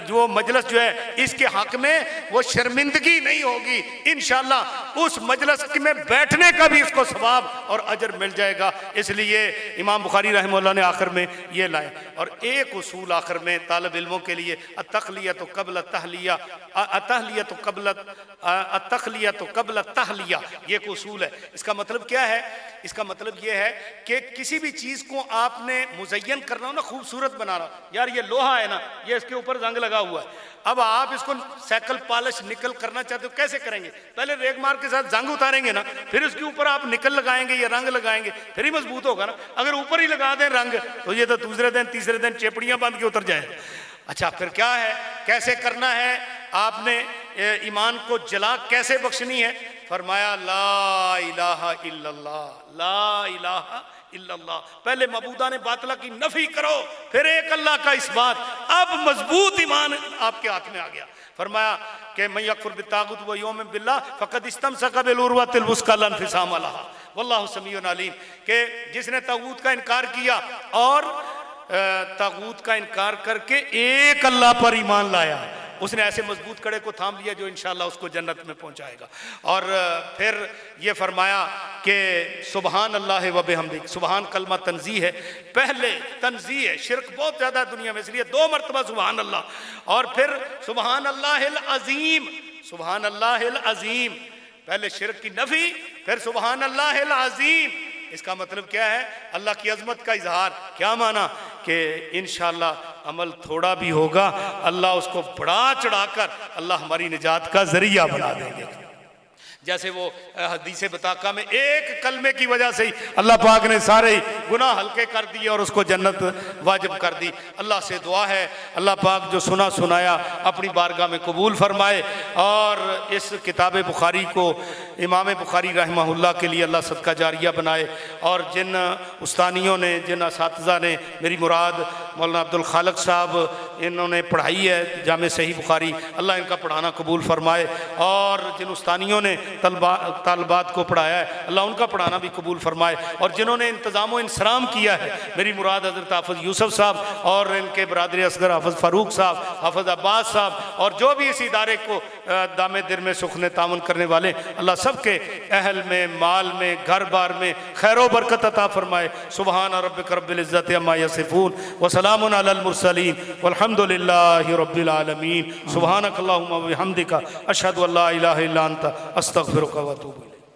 जो मजलिस जो है इसके हक़ में वो शर्मिंदगी नहीं होगी। इंशाअल्लाह उस मजलिस में बैठने का भी इसको सवाब और अजर मिल जाएगा। इसलिए इमाम बुखारी रहमतुल्लाह ने आखिर में ये लाए। और एक उसूल आखिर में तालिब इल्मों के लिए, अतखलिया तो कबल तहलिया, अतहलिया तो कबल अतखलिया तो कबल तहलिया, ये एक उसूल है। इसका मतलब क्या है? इसका मतलब ये है कि किसी भी चीज़ को आपने मुज़य्यन करना हो ना, खूबसूरत बनाना, यार ये लोहा है ना, ये इसके ऊपर जंग लगा हुआ है, अब आप इसको साइकिल पॉलिश निकल करना चाहते हो, कैसे करेंगे? पहले रेग मार के साथ जंग उतारेंगे ना, फिर उसके ऊपर आप निकल लगाएंगे या रंग लगाएंगे, फिर ही मजबूत होगा ना। अगर ऊपर ही लगा दें रंग तो ये तो दूसरे दिन तीसरे दिन चेपड़ियाँ बांध के उतर जाए। अच्छा, फिर क्या है, कैसे करना है? आपने ईमान को जला कैसे बख्शनी है? फरमाया ला इलाहा इल्लल्लाह, ला इलाहा इल्लल्लाह। पहले मबूदाने बातिला की नफी करो, फिर एक अल्लाह का इस्बात। अब मजबूत ईमान आपके हाथ में आ गया। फरमाया कि मैं यकफुर बित्तागुत व युमिन बिल्लाह फक़द इस्तमसक बिल उर्वतिल वुस्क़ा ला इन्फ़िसाम लहा वल्लाहु समीउन अलीम। कि जिसने तागूत का इनकार किया और तागूत का इनकार करके एक अल्लाह पर ईमान लाया, उसने ऐसे मजबूत कड़े को थाम लिया जो इंशाअल्लाह उसको जन्नत में पहुंचाएगा। और फिर ये फरमाया कि सुबहान अल्लाह व बिहम्दिही, सुबहान कलमा तंज़ीह है, पहले तंज़ीह है, शिरक बहुत ज़्यादा दुनिया में, इसलिए 2 मरतबा सुबहान अल्लाह, और फिर सुबहान अल्लाहिल अज़ीम, सुबहान अल्लाहिल अज़ीम, पहले शिरक की नफ़ी, फिर सुबहान अल्लाहिल अज़ीम। इसका मतलब क्या है? अल्लाह की अजमत का इजहार। क्या माना? कि इंशाअल्लाह अमल थोड़ा भी होगा, अल्लाह उसको बढ़ा चढ़ाकर अल्लाह हमारी निजात का जरिया बना देंगे। जैसे वो हदीस बताका में एक कलमे की वजह से ही अल्लाह पाक ने सारे गुनाह हल्के कर दिए और उसको जन्नत वाजिब कर दी। अल्लाह से दुआ है अल्लाह पाक जो सुना सुनाया अपनी बारगाह में कबूल फरमाए और इस किताब बुखारी को इमाम बुखारी रहमहुल्लाह के लिए अल्लाह सदका जारिया बनाए। और जिन उस्तानियों ने, जिन असातिज़ा ने, मेरी मुराद मौलाना अब्दुल खालिक साहब, इन्होंने पढ़ाई है जामे सही बुखारी, अल्लाह इनका पढ़ाना कबूल फरमाए। और जिन उस्तानियों ने तालबात को पढ़ाया है अल्लाह उनका पढ़ाना भी कबूल फरमाए। और जिन्होंने इंतज़ाम इंसराम किया है, मेरी मुराद हज़रत हाफ़िज़ यूसुफ साहब और इनके बरादर असगर हाफ़िज़ फ़ारूक साहब, हाफ़िज़ अब्बास साहब, और जो भी इस इदारे को दामे दिर में सुखने तामुन करने वाले, अल्लाह सबके अहल में, माल में, घर बार में खैर व बरकत अता फरमाए। सुबहान रब्बिक रब्बिल इज़्ज़ति अम्मा यसिफून व सलामुन अलल मुरसलीन वल्हम्दुलिल्लाहि रब्बिल आलमीन। सुबहानक अल्लाहुम्मा व बिहम्दिका अशहदु अल्ला इलाहा इल्ला अंता अस्तग़फिरुका व अतूबु इलैक।